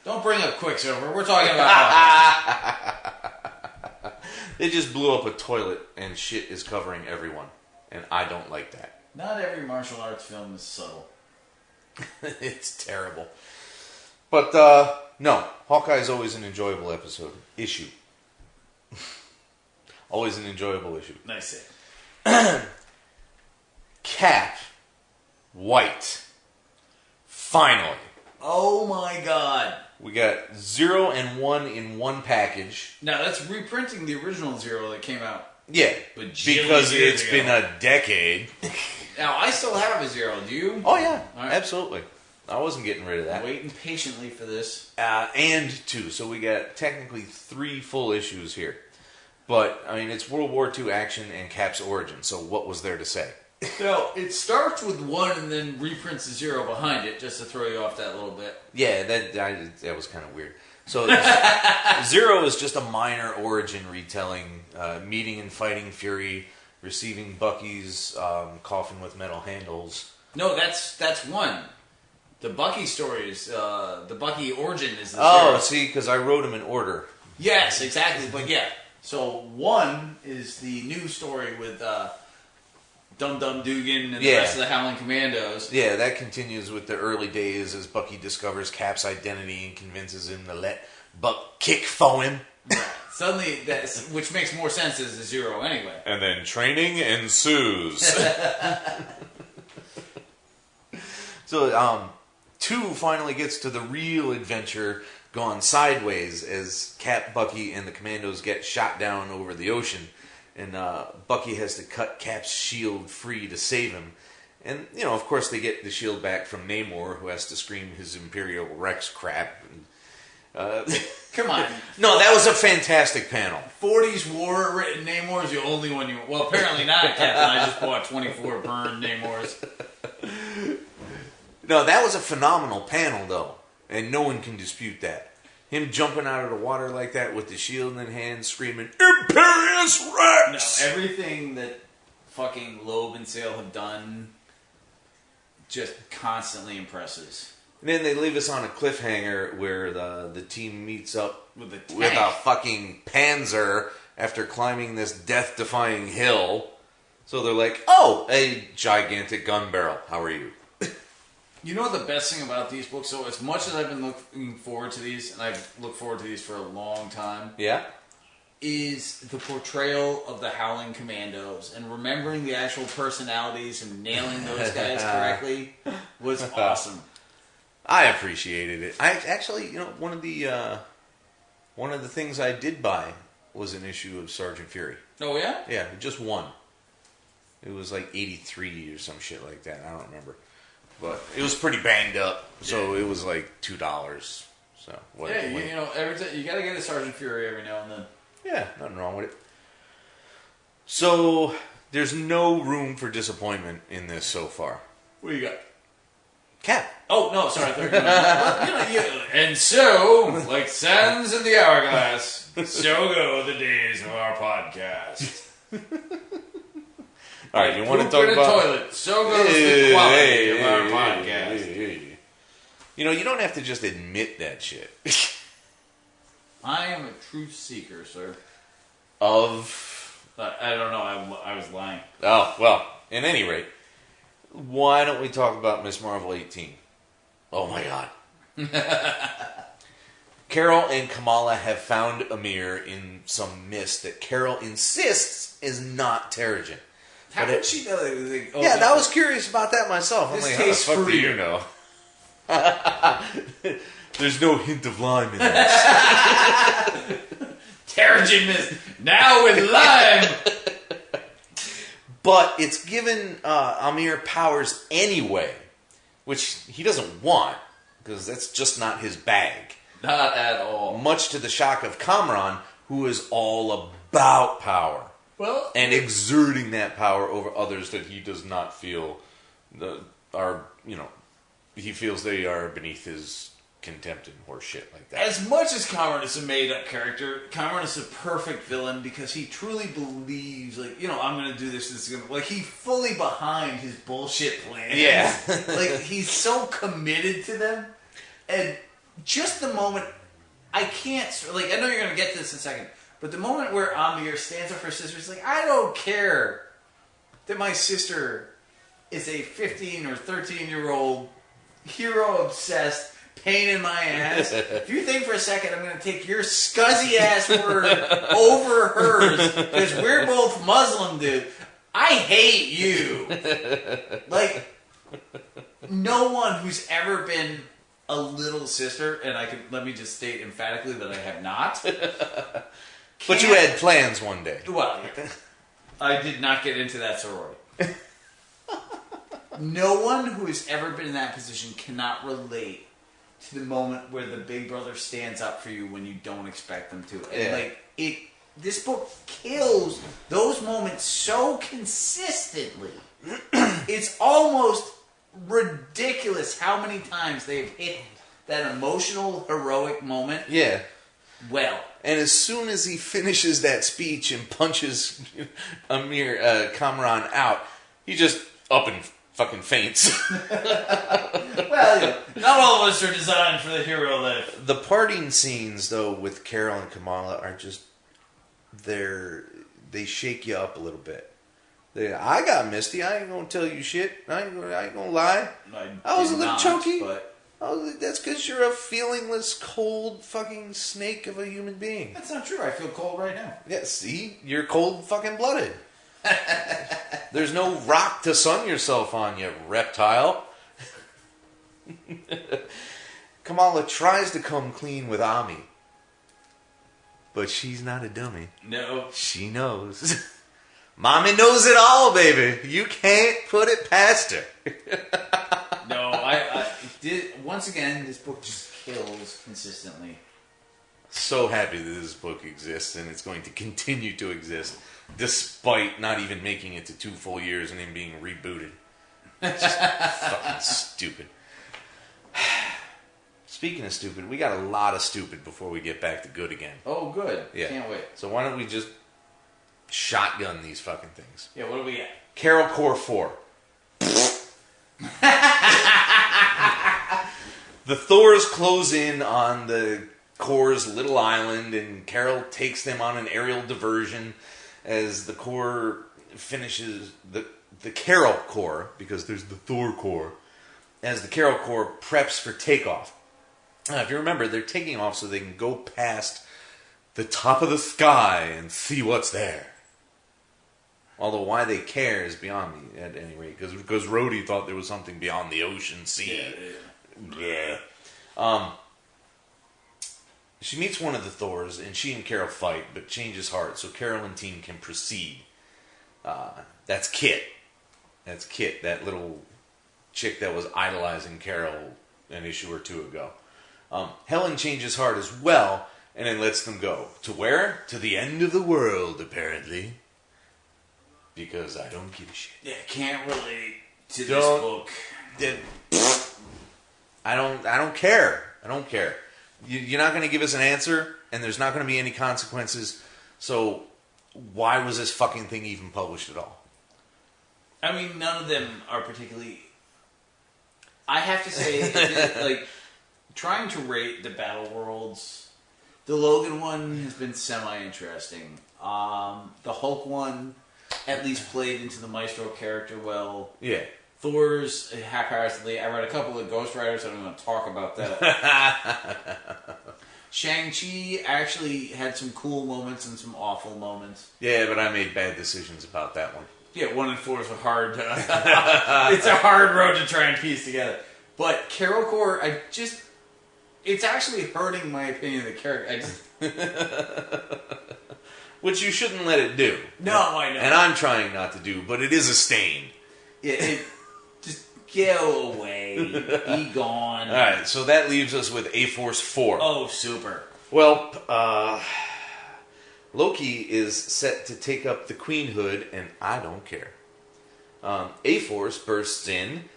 Don't bring up Quicksilver. We're talking about They just blew up a toilet and shit is covering everyone. And I don't like that. Not every martial arts film is subtle. It's terrible. But, no. Hawkeye is always an enjoyable issue. Always an enjoyable issue. Nice. Cap. White. Finally. Oh my god. We got 0 and 1 in one package. Now that's reprinting the original 0 that came out. Yeah, because it's been a decade. Now I still have a 0. Do you? Oh yeah, Right. Absolutely. I wasn't getting rid of that. Waiting patiently for this. And 2, so we got technically 3 full issues here. But I mean, it's World War II action and Cap's origin. So what was there to say? No, it starts with 1 and then reprints the 0 behind it, just to throw you off that little bit. Yeah, that was kind of weird. So 0 is just a minor origin retelling, meeting and fighting Fury, receiving Bucky's coffin with metal handles. No, that's 1. The Bucky story is the Bucky origin is the 0. Oh, see, because I wrote them in order. Yes, exactly. But yeah, so 1 is the new story with Dum Dum Dugan and the rest of the Howling Commandos. Yeah, that continues with the early days as Bucky discovers Cap's identity and convinces him to let Buck kick for him. Right. Suddenly, which makes more sense as a 0 anyway. And then training ensues. So, 2 finally gets to the real adventure gone sideways as Cap, Bucky, and the Commandos get shot down over the ocean. And Bucky has to cut Cap's shield free to save him. And, you know, of course they get the shield back from Namor, who has to scream his Imperial Rex crap. Come on. No, that was a fantastic panel. 40s war written Namor is the only one you... Well, apparently not, Captain. I just bought 24 burned Namors. No, that was a phenomenal panel, though. And no one can dispute that. Him jumping out of the water like that with the shield in hand, screaming, Imperious Rex! No, everything that fucking Loeb and Sale have done just constantly impresses. And then they leave us on a cliffhanger where the team meets up With a fucking Panzer after climbing this death-defying hill. So they're like, oh, a gigantic gun barrel. How are you? You know what the best thing about these books, so as much as I've been looking forward to these, and I've looked forward to these for a long time, Yeah? is the portrayal of the Howling Commandos, and remembering the actual personalities and nailing those guys correctly was awesome. I appreciated it. I actually, you know, one of the things I did buy was an issue of Sergeant Fury. Oh, yeah? Yeah, just one. It was like 83 or some shit like that. I don't remember. But it was pretty banged up, so it was like $2. So Yeah, you know, every time you gotta get a Sergeant Fury every now and then. Yeah, nothing wrong with it. So there's no room for disappointment in this so far. What do you got? Cap. Oh no, sorry. I thought you were and so, like sands in the hourglass, so go the days of our podcast. All right, you want to talk in a about toilet? So goes the quality of our podcast. You know, you don't have to just admit that shit. I am a truth seeker, sir. Of I don't know. I was lying. oh well. At any rate, why don't we talk about Miss Marvel 18? Oh my God. Carol and Kamala have found Aamir in some mist that Carol insists is not Terrigen. How did she know that? Oh, Yeah, I was curious about that myself. I'm This like, how the tastes fuck do free. you know? There's no hint of lime in this. Terrigen mist now with lime. But it's given Aamir powers anyway, which he doesn't want, because that's just not his bag. Not at all. Much to the shock of Kamran, who is all about power. Well, And exerting that power over others that he does not feel he feels they are beneath his contempt and horse shit like that. as much as Kamran is a made-up character, Kamran is a perfect villain because he truly believes, like, I'm going to do this. This is gonna, like, he's fully behind his bullshit plan. Yeah. Like, he's so committed to them. And just the moment, I know you're going to get to this in a second, but the moment where Aamir stands up for his sister, he's like, I don't care that my sister is a 15 or 13-year-old hero-obsessed pain in my ass. If you think for a second I'm going to take your scuzzy-ass word over hers because we're both Muslim, dude, I hate you. Like, no one who's ever been a little sister, and let me just state emphatically that I have not. But you had plans one day. Well, I did not get into that sorority. No one who has ever been in that position cannot relate to the moment where the big brother stands up for you when you don't expect them to. And this book kills those moments so consistently. It's almost ridiculous how many times they've hit that emotional, heroic moment. Yeah. Well. And as soon as he finishes that speech and punches Aamir, Kamran out, he just up and fucking faints. Well, not all of us are designed for the hero life. The parting scenes, though, with Carol and Kamala are just... They shake you up a little bit. I got misty. I ain't gonna tell you shit. I ain't gonna lie. I was a little choky. But... that's because you're a feelingless, cold fucking snake of a human being. That's not true. I feel cold right now. Yeah, see? You're cold fucking blooded. There's no rock to sun yourself on, you reptile. Kamala tries to come clean with Aamir. But she's not a dummy. No. She knows. Mommy knows it all, baby. You can't put it past her. No, I did. Once again, this book just kills consistently. So happy that this book exists, and it's going to continue to exist, despite not even making it to 2 full years and him being rebooted. It's just fucking stupid. Speaking of stupid, we got a lot of stupid before we get back to good again. Oh, good. Yeah. Can't wait. So why don't we just shotgun these fucking things? Yeah, what do we get? Carol Core 4. The Thors close in on the Corps' little island, and Carol takes them on an aerial diversion as the Corps finishes the Carol Corps, because there's the Thor Corps, as the Carol Corps preps for takeoff. Now, if you remember, they're taking off so they can go past the top of the sky and see what's there. Although why they care is beyond me, at any rate, because Rhodey thought there was something beyond the ocean sea. Yeah. She meets one of the Thors, and she and Carol fight, but changes heart, so Carol and team can proceed. That's Kit. That's Kit, that little chick that was idolizing Carol an issue or 2 ago. Helen changes heart as well, and then lets them go. To where? To the end of the world, apparently. Because I don't give a shit. Yeah, can't relate to this book. I don't care. I don't care. You're not going to give us an answer, and there's not going to be any consequences. So why was this fucking thing even published at all? I mean, none of them are particularly... I have to say, like, trying to rate the Battle Worlds, the Logan one has been semi-interesting. The Hulk one at least played into the Maestro character well. Yeah. Thor's haphazardly. I read a couple of Ghost Riders, so I don't want to talk about that. Shang-Chi actually had some cool moments and some awful moments. Yeah, but I made bad decisions about that one. Yeah, 1 and 4 is a hard... it's a hard road to try and piece together. But Carol Core, it's actually hurting my opinion of the character. Which you shouldn't let it do. No, I know. And I'm trying not to do, but it is a stain. Yeah, just go away. Be gone. Alright, so that leaves us with A-Force 4. Oh, super. Well, Loki is set to take up the queenhood, and I don't care. A-Force bursts in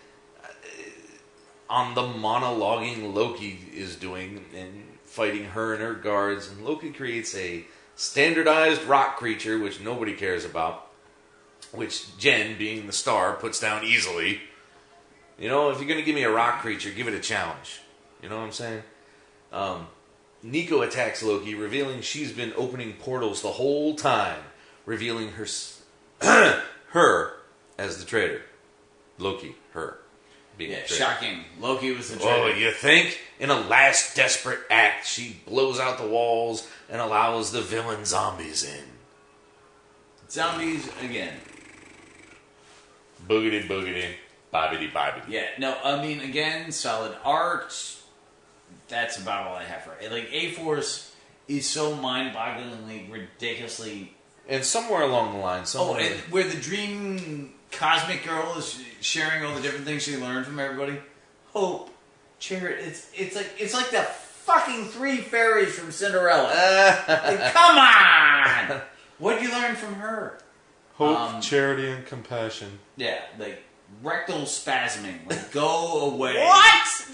on the monologuing Loki is doing and fighting her and her guards, and Loki creates a standardized rock creature, which nobody cares about, which Jen, being the star, puts down easily. You know, if you're going to give me a rock creature, give it a challenge. You know what I'm saying? Nico attacks Loki, revealing she's been opening portals the whole time, revealing her as the traitor. Loki, her. Being yeah, shocking. Loki was the traitor. Oh, you think? In a last desperate act, she blows out the walls and allows the villain zombies in. Zombies again. Boogity, boogity, bobbity, bobbity. Yeah, no, I mean, again, solid art. that's about all I have for it. Like, A-Force is so mind-bogglingly, ridiculously... And somewhere along the line... and where the dream cosmic girl is sharing all the different things she learned from everybody. Hope, charity... It's like the fucking 3 fairies from Cinderella. Like, come on! What'd you learn from her? Hope, charity, and compassion. Yeah, like, rectal spasming. Like, go away. What?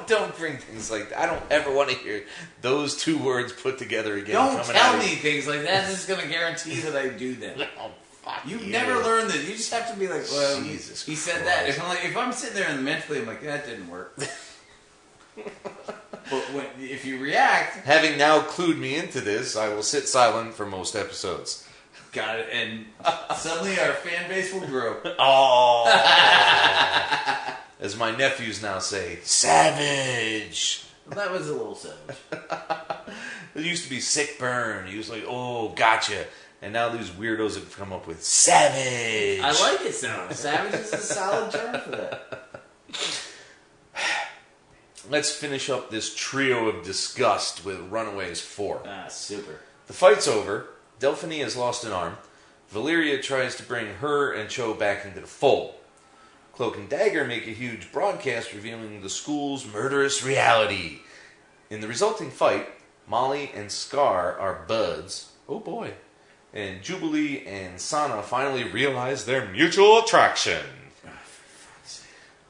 Don't bring things like that. I don't ever want to hear those 2 words put together again. Don't tell me things like that. This is going to guarantee that I do them. Oh, fuck You've never learned this. You just have to be like, well, Jesus he said Christ. that. If I'm sitting there and mentally, I'm like, that didn't work. But if you react... Having now clued me into this, I will sit silent for most episodes. Got it. And suddenly our fan base will grow. Oh! As my nephews now say, savage! Well, that was a little savage. It used to be sick burn. He was like, oh, gotcha. And now these weirdos have come up with savage. I like it, sound. Savage is a solid term for that. Let's finish up this trio of disgust with Runaways 4. Ah, super. The fight's over. Delphine has lost an arm. Valeria tries to bring her and Cho back into the fold. Cloak and Dagger make a huge broadcast revealing the school's murderous reality. In the resulting fight, Molly and Scar are buds. Oh boy. And Jubilee and Sana finally realize their mutual attraction.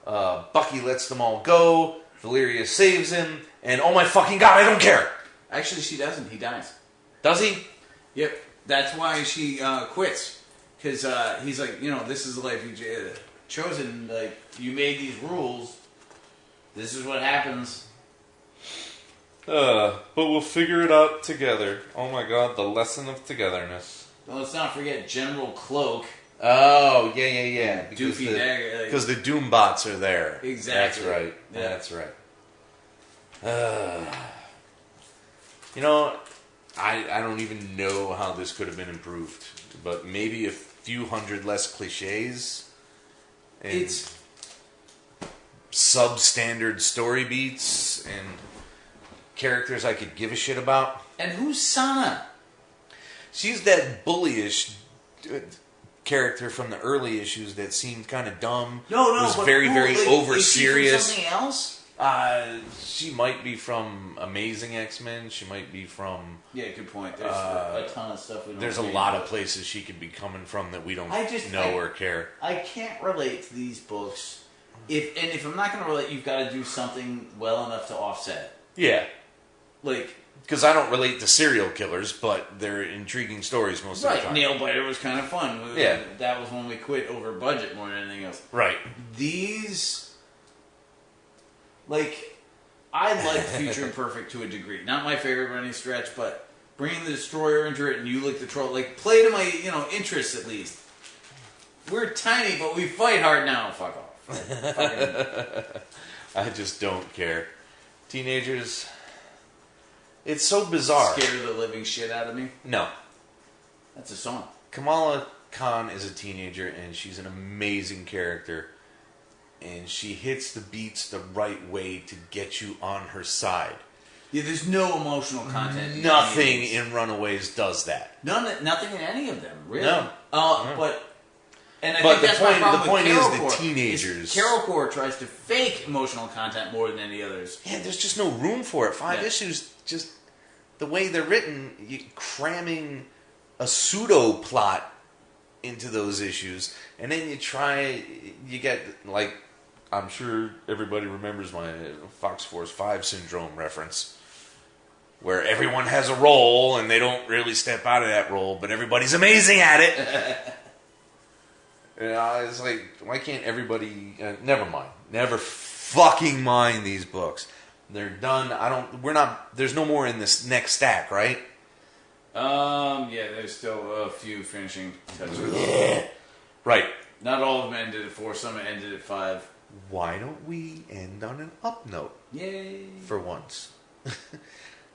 Bucky lets them all go. Valeria saves him. And oh my fucking god, I don't care! Actually, she doesn't. He dies. Does he? Yep. That's why she quits. Because he's like, this is the life you chosen. Like, you made these rules. This is what happens. But we'll figure it out together. Oh my god, the lesson of togetherness. Well, let's not forget General Cloak. Oh, yeah. Doofy Dagger. Because the Doombots are there. Exactly. That's right. Yeah. That's right. I don't even know how this could have been improved. But maybe a few hundred less cliches. And It's... substandard story beats. And characters I could give a shit about. And who's Sana? She's that bullyish character from the early issues that seemed kind of dumb. Was very over serious. Is she from something else? She might be from Amazing X-Men. She might be from... Yeah, good point. There's a ton of stuff we don't There's a lot of places she could be coming from that we don't know or care. I can't relate to these books. If I'm not going to relate, you've got to do something well enough to offset. Yeah. Like... Because I don't relate to serial killers, but they're intriguing stories most of the time. Nailbiter was kind of fun. Yeah. That was when we quit over budget more than anything else. Right. These... Like, I like Future Imperfect to a degree. Not my favorite by any stretch, but bringing the Destroyer into it and you like the Troll, like, play to my, interests at least. We're tiny, but we fight hard now. Fuck off. I just don't care. Teenagers... It's so bizarre. Scared the living shit out of me? No. That's a song. Kamala Khan is a teenager, and she's an amazing character. And she hits the beats the right way to get you on her side. Yeah, there's no emotional content. Nothing in Runaways does that. Nothing in any of them, really. No. But I But think the that's my point- problem the point with is Carol the Core, teenagers- Carol Core tries to fake emotional content more than any others. Yeah, there's just no room for it. 5 Yeah. issues, just the way they're written, you cramming a pseudo plot into those issues, and then you get, like, I'm sure everybody remembers my Fox Force 5 syndrome reference, where everyone has a role, and they don't really step out of that role, but everybody's amazing at it. It's like, why can't everybody... never mind. Never fucking mind these books. They're done. There's no more in this next stack, right? Yeah, there's still a few finishing touches. Yeah. Right. Not all of them ended at 4, some ended at 5. Why don't we end on an up note? Yay. For once.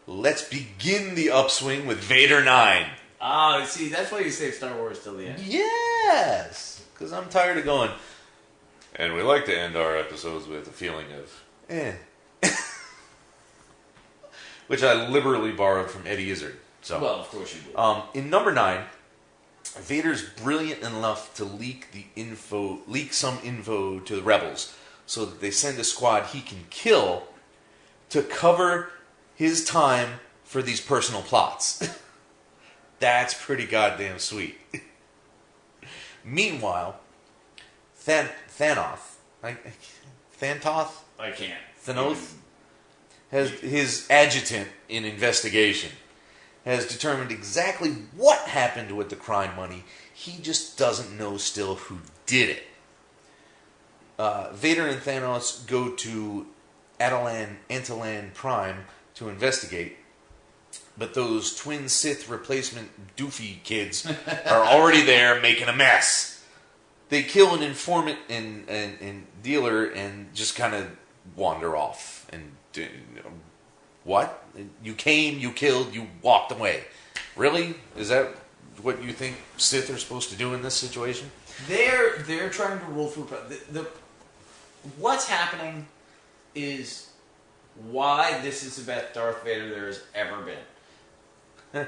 Let's begin the upswing with Vader 9. Ah, see, that's why you save Star Wars till the end. Yes! Because I'm tired of going. And we like to end our episodes with a feeling of, which I liberally borrowed from Eddie Izzard. So, Well, of course you did. in number 9, Vader's brilliant enough to leak some info to the rebels, so that they send a squad he can kill to cover his time for these personal plots. That's pretty goddamn sweet. Meanwhile, Thanoth, I can't. Thanoth, has his adjutant in investigation, has determined exactly what happened with the crime money. He just doesn't know still who did it. Vader and Thanos go to Antalan Prime to investigate, but those twin Sith replacement doofy kids are already there making a mess. They kill an informant and dealer and just kind of wander off. And what? You came, you killed, you walked away. Really? Is that what you think Sith are supposed to do in this situation? They're trying to rule through. What's happening is why this is the best Darth Vader there has ever been.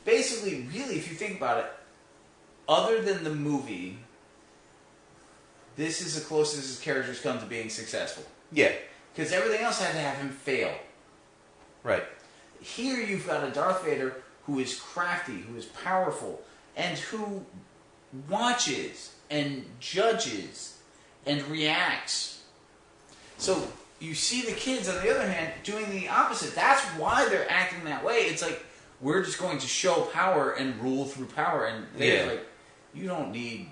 Basically, really, if you think about it, other than the movie, this is the closest his characters come to being successful. Yeah. Because everything else had to have him fail. Right. Here you've got a Darth Vader who is crafty, who is powerful, and who watches and judges and reacts. So you see the kids, on the other hand, doing the opposite. That's why they're acting that way. It's like, we're just going to show power and rule through power. And they're like, you don't need...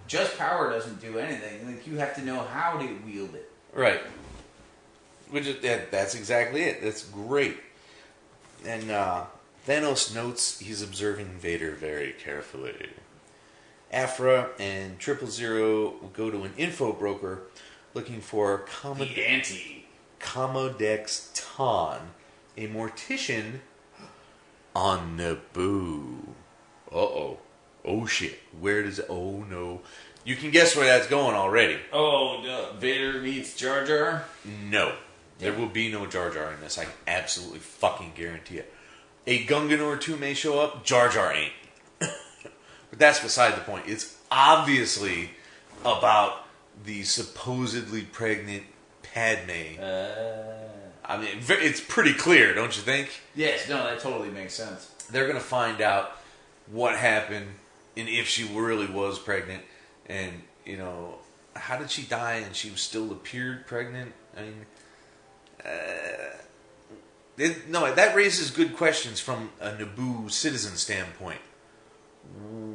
just power doesn't do anything. Like, you have to know how to wield it. Right. That's exactly it. That's great. And Thanos notes he's observing Vader very carefully. Afra and 000 go to an info broker looking for Commodex Ton, a mortician on Naboo. Uh-oh. Oh, shit. Where does it... Oh, no. You can guess where that's going already. Oh, no. Vader meets Jar Jar? No. There will be no Jar Jar in this. I absolutely fucking guarantee it. A Gungan or two may show up. Jar Jar ain't. But that's beside the point. It's obviously about the supposedly pregnant Padme. I mean, it's pretty clear, don't you think? Yes, no, that totally makes sense. They're going to find out what happened and if she really was pregnant. And, you know, how did she die and she still appeared pregnant? I mean, no, that raises good questions from a Naboo citizen standpoint.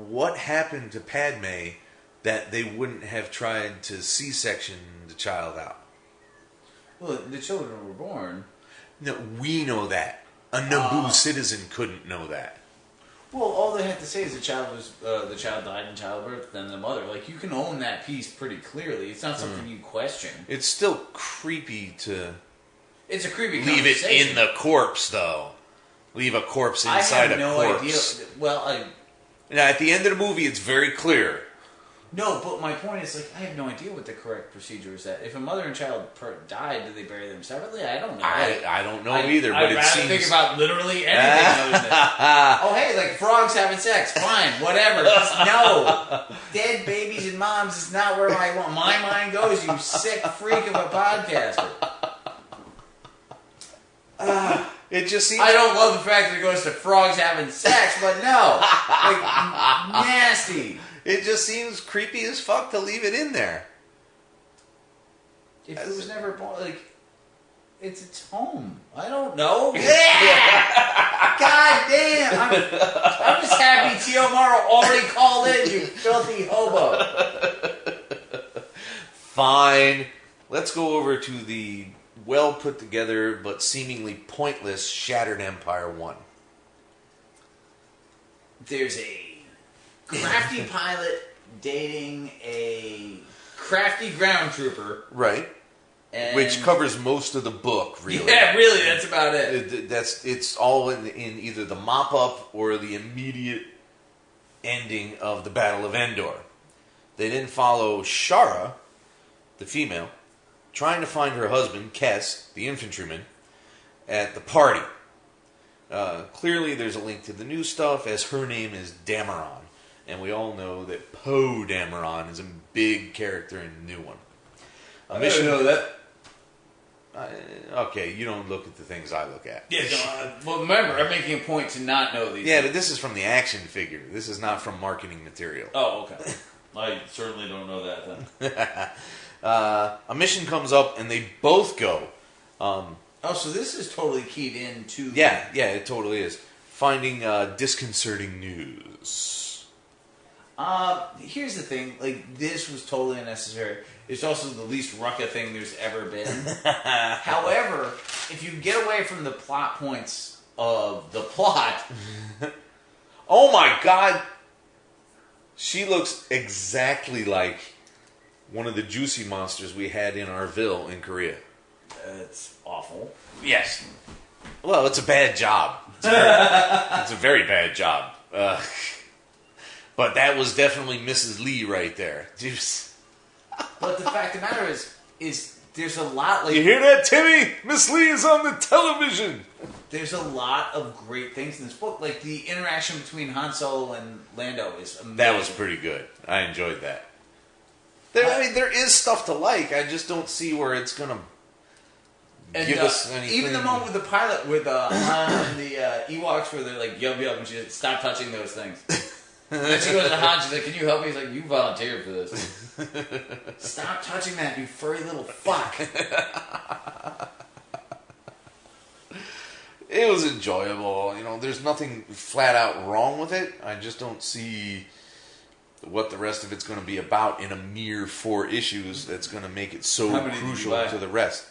What happened to Padme that they wouldn't have tried to C-section the child out? Well, the children were born. No, we know that. A Naboo citizen couldn't know that. Well, all they had to say is the child died in childbirth, then the mother. Like, you can own that piece pretty clearly. It's not something you question. It's still creepy to... It's a creepy leave it in the corpse, though. Leave a corpse inside a corpse. I have no idea. Well, now, at the end of the movie, it's very clear. No, but my point is, like, I have no idea what the correct procedure is. That if a mother and child died, do they bury them separately? I don't know. I don't know either, but it seems... think about literally anything other than oh, hey, like frogs having sex. Fine, whatever. Just no. Dead babies and moms is not where my mind goes, you sick freak of a podcaster. It just seems... I don't love the fact that it goes to frogs having sex, but no. Like, nasty. It just seems creepy as fuck to leave it in there. If it was never born, like, it's its home. I don't know. Yeah! God damn! I'm just happy Tio Morrow already called in, you filthy hobo. Fine. Let's go over to the well put together but seemingly pointless Shattered Empire 1. There's a crafty pilot dating a crafty ground trooper. Right. And which covers most of the book, really. Yeah, really, that's about it. It's all in either the mop-up or the immediate ending of the Battle of Endor. They then follow Shara, the female, trying to find her husband, Kes, the infantryman, at the party. Clearly, there's a link to the new stuff, as her name is Dameron. And we all know that Poe Dameron is a big character in the new one. I didn't know that. Okay, you don't look at the things I look at. Yeah, well, remember, I'm making a point to not know these Yeah, things. but this is from the action figure. This is not from marketing material. Oh, okay. I certainly don't know that then. A mission comes up, and they both go. Oh, so this is totally keyed into... Yeah, it totally is. Finding disconcerting news. Here's the thing. Like, this was totally unnecessary. It's also the least rucka thing there's ever been. However, if you get away from the plot points of the plot... Oh my god! She looks exactly like one of the juicy monsters we had in our ville in Korea. It's awful. Yes. Well, it's a bad job. It's a very bad job. But that was definitely Mrs. Lee right there. Jeez. But the fact of the matter is there's a lot... like You hear that, Timmy? Miss Lee is on the television. There's a lot of great things in this book. Like, the interaction between Han Solo and Lando is amazing. That was pretty good. I enjoyed that. There is stuff to like. I just don't see where it's going to give us anything. Even the moment with the pilot, with Han and the Ewoks, where they're like, yub, and she's like, stop touching those things. And then she goes to Han, she's like, can you help me? He's like, you volunteered for this. Stop touching that, you furry little fuck. It was enjoyable. You know, there's nothing flat out wrong with it. I just don't see what the rest of it's going to be about in a mere 4 issues that's going to make it so crucial to the rest.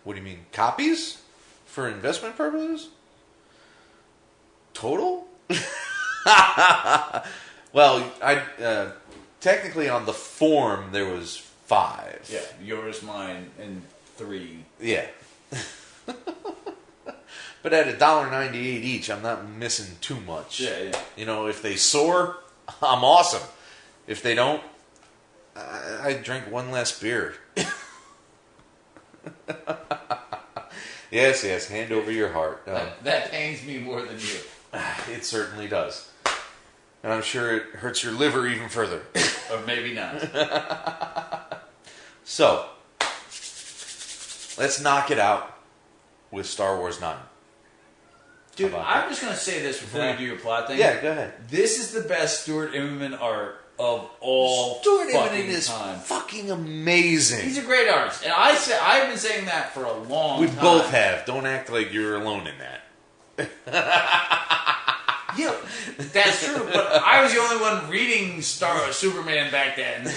What do you mean? Copies? For investment purposes? Total? Well, technically on the form there was 5. Yeah, yours, mine, and 3. Yeah. But at $1.98 each, I'm not missing too much. Yeah. You know, if they soar, I'm awesome. If they don't, I drink one less beer. Yes, hand over your heart. That pains me more than you. It certainly does. And I'm sure it hurts your liver even further. Or maybe not. So, let's knock it out with Star Wars 9. Dude, I'm just going to say this before you do your plot thing. Yeah, go ahead. This is the best Stuart Immonen art of all Stuart fucking Immonen is time. fucking amazing. He's a great artist. And I've been saying that for a long time. We both have. Don't act like you're alone in that. Yeah, that's true. But I was the only one reading Superman back then.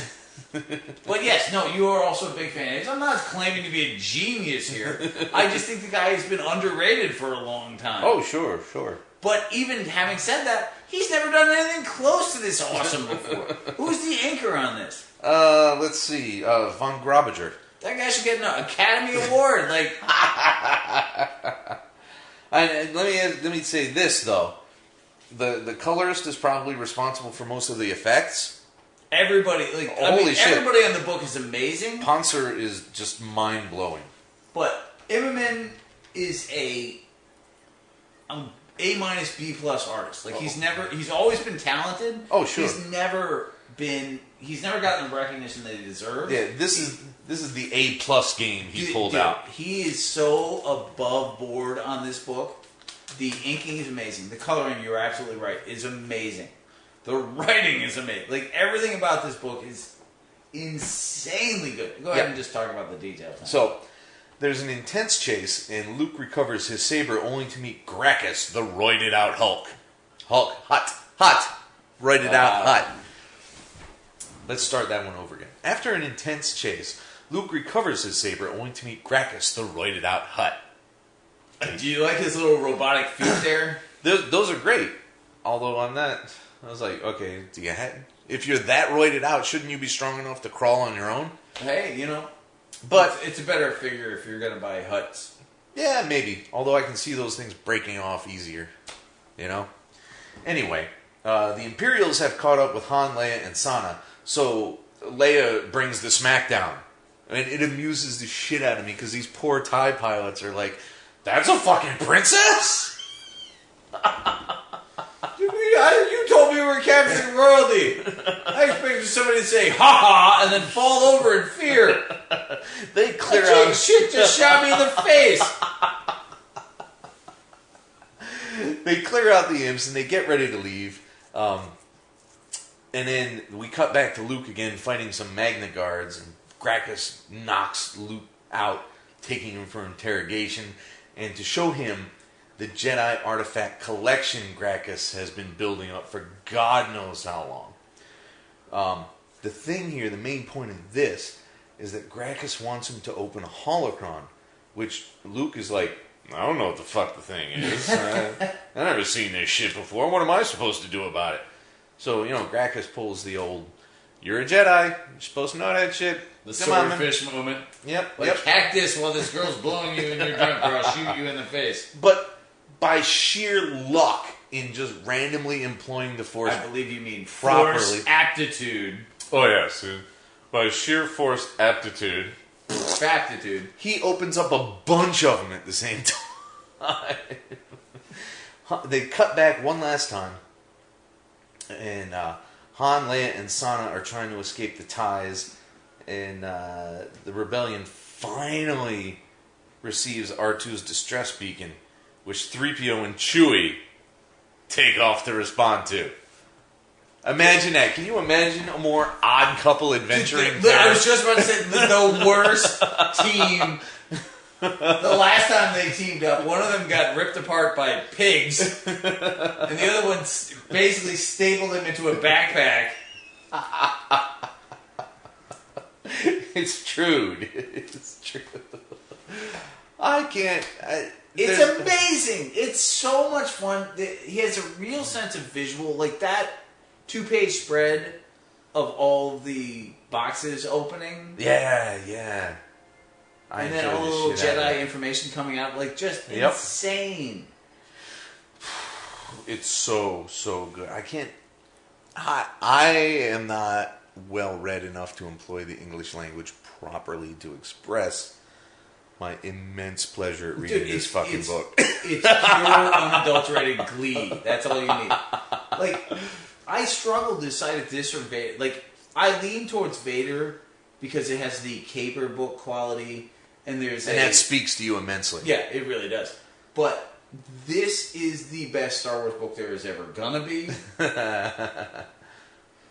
But yes, no, you are also a big fan. I'm not claiming to be a genius here. I just think the guy has been underrated for a long time. Oh, sure. But even having said that, he's never done anything close to this awesome before. Who's the anchor on this? Let's see. Von Grabiger. That guy should get an Academy Award. Like, let me say this though. The colorist is probably responsible for most of the effects. everybody, Holy shit. everybody on the book is amazing. Ponser is just mind blowing. But Immonen is A- B+ artist. Like he's always been talented. Oh, sure. He's never gotten the recognition that he deserves. Yeah, this is the A+ game he pulled out. He is so above board on this book. The inking is amazing. The coloring, you're absolutely right, is amazing. The writing is amazing. Like, everything about this book is insanely good. Go ahead and just talk about the details. So, there's an intense chase, and Luke recovers his saber only to meet Gracchus, the roided out Hulk. Roided out hut. Let's start that one over again. After an intense chase, Luke recovers his saber only to meet Gracchus, the roided out hut. Do you like his little robotic feet there? Those are great. Although I was like, okay, if you're that roided out, shouldn't you be strong enough to crawl on your own? Hey, But it's a better figure if you're going to buy huts. Yeah, maybe. Although I can see those things breaking off easier. Anyway, the Imperials have caught up with Han, Leia, and Sana. So Leia brings the smackdown. And it amuses the shit out of me because these poor TIE pilots are like That's a fucking princess? You told me we were capturing royalty. I expected somebody to say, ha ha, and then fall over in fear. They clear That out... shit just shot me in the face. They clear out the imps and they get ready to leave. And then we cut back to Luke again fighting some Magna Guards. And Gracchus knocks Luke out, taking him for interrogation. And to show him the Jedi artifact collection Gracchus has been building up for God knows how long. The thing here, the main point of this, is that Gracchus wants him to open a holocron, which Luke is like, I don't know what the fuck the thing is. I've never seen this shit before. What am I supposed to do about it? So, Gracchus pulls the old, you're a Jedi, you're supposed to know that shit. The swordfish moment. Yep. Hack this while this girl's blowing you and you're drunk, or I'll shoot you in the face. But by sheer luck in just randomly employing the Force, I believe you mean properly. Force aptitude. Oh, yes. By sheer Force aptitude. Aptitude. He opens up a bunch of them at the same time. They cut back one last time. And Han, Leia, and Sana are trying to escape the ties. And the rebellion finally receives R2's distress beacon, which 3PO and Chewie take off to respond to. Imagine that. Can you imagine a more odd couple adventuring? I was just about to say the worst team. The last time they teamed up, one of them got ripped apart by pigs, and the other one basically stapled him into a backpack. It's true, dude. It's true. I can't... It's amazing. It's so much fun. He has a real sense of visual. Like that 2-page spread of all the boxes opening. Yeah. And then all the little Jedi information coming out. Like, just insane. It's so good. I am not well read enough to employ the English language properly to express my immense pleasure at reading this fucking book. It's pure unadulterated glee. That's all you need. Like, I struggle to decide if this or Vader. Like, I lean towards Vader because it has the caper book quality, and that speaks to you immensely. Yeah, it really does. But this is the best Star Wars book there is ever gonna be.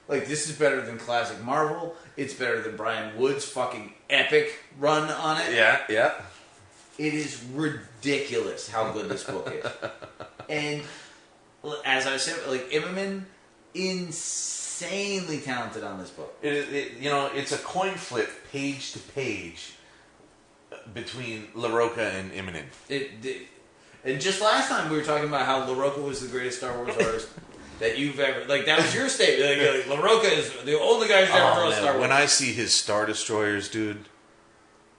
Like, this is better than classic Marvel. It's better than Brian Wood's fucking epic run on it. Yeah. It is ridiculous how good this book is. And as I said, like, ICEMAN, insanely talented on this book. It's a coin flip page to page between LaRocca and ICEMAN. And just last time we were talking about how LaRocca was the greatest Star Wars artist that you've ever... Like, that was your statement. Like, LaRocca is the only guy who's ever drawn Star Wars. When I see his Star Destroyers, dude,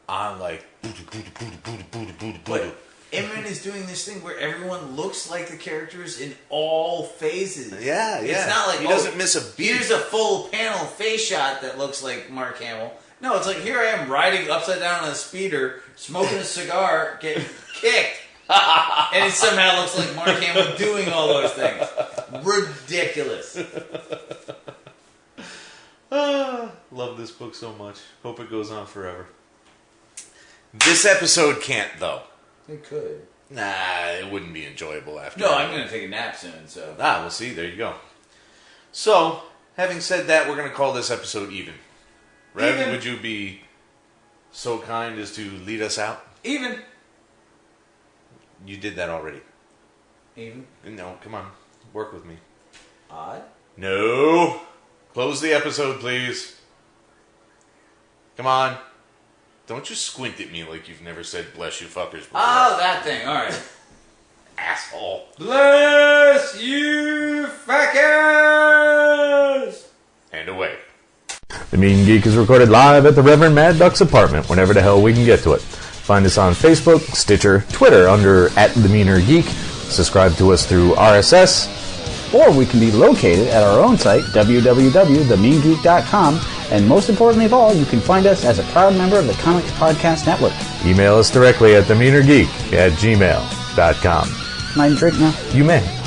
I'm like... But ICEMAN is doing this thing where everyone looks like the characters in all phases. Yeah. It's not like... He doesn't miss a beat. Here's a full panel face shot that looks like Mark Hamill. No, it's like, here I am riding upside down on a speeder, smoking a cigar, getting kicked. And it somehow looks like Mark Hamill doing all those things. Ridiculous. Love this book so much. Hope it goes on forever. This episode can't, though. It could. Nah, it wouldn't be enjoyable after. No, I'm going to take a nap soon, so... We'll see. There you go. So, having said that, we're going to call this episode even. Rev, would you be so kind as to lead us out? Even. You did that already. Even? No, come on. Work with me. Odd? No. Close the episode, please. Come on. Don't you squint at me like you've never said bless you fuckers before. Oh, that thing. All right. Asshole. Bless you fuckers! And away. The Mean Geek is recorded live at the Reverend Mad Duck's apartment whenever the hell we can get to it. Find us on Facebook, Stitcher, Twitter under @TheMeanerGeek. Subscribe to us through RSS. or we can be located at our own site, www.themeangeek.com, and most importantly of all, you can find us as a proud member of the Comics Podcast Network. Email us directly at themeanergeek@gmail.com. Can I drink now? You may.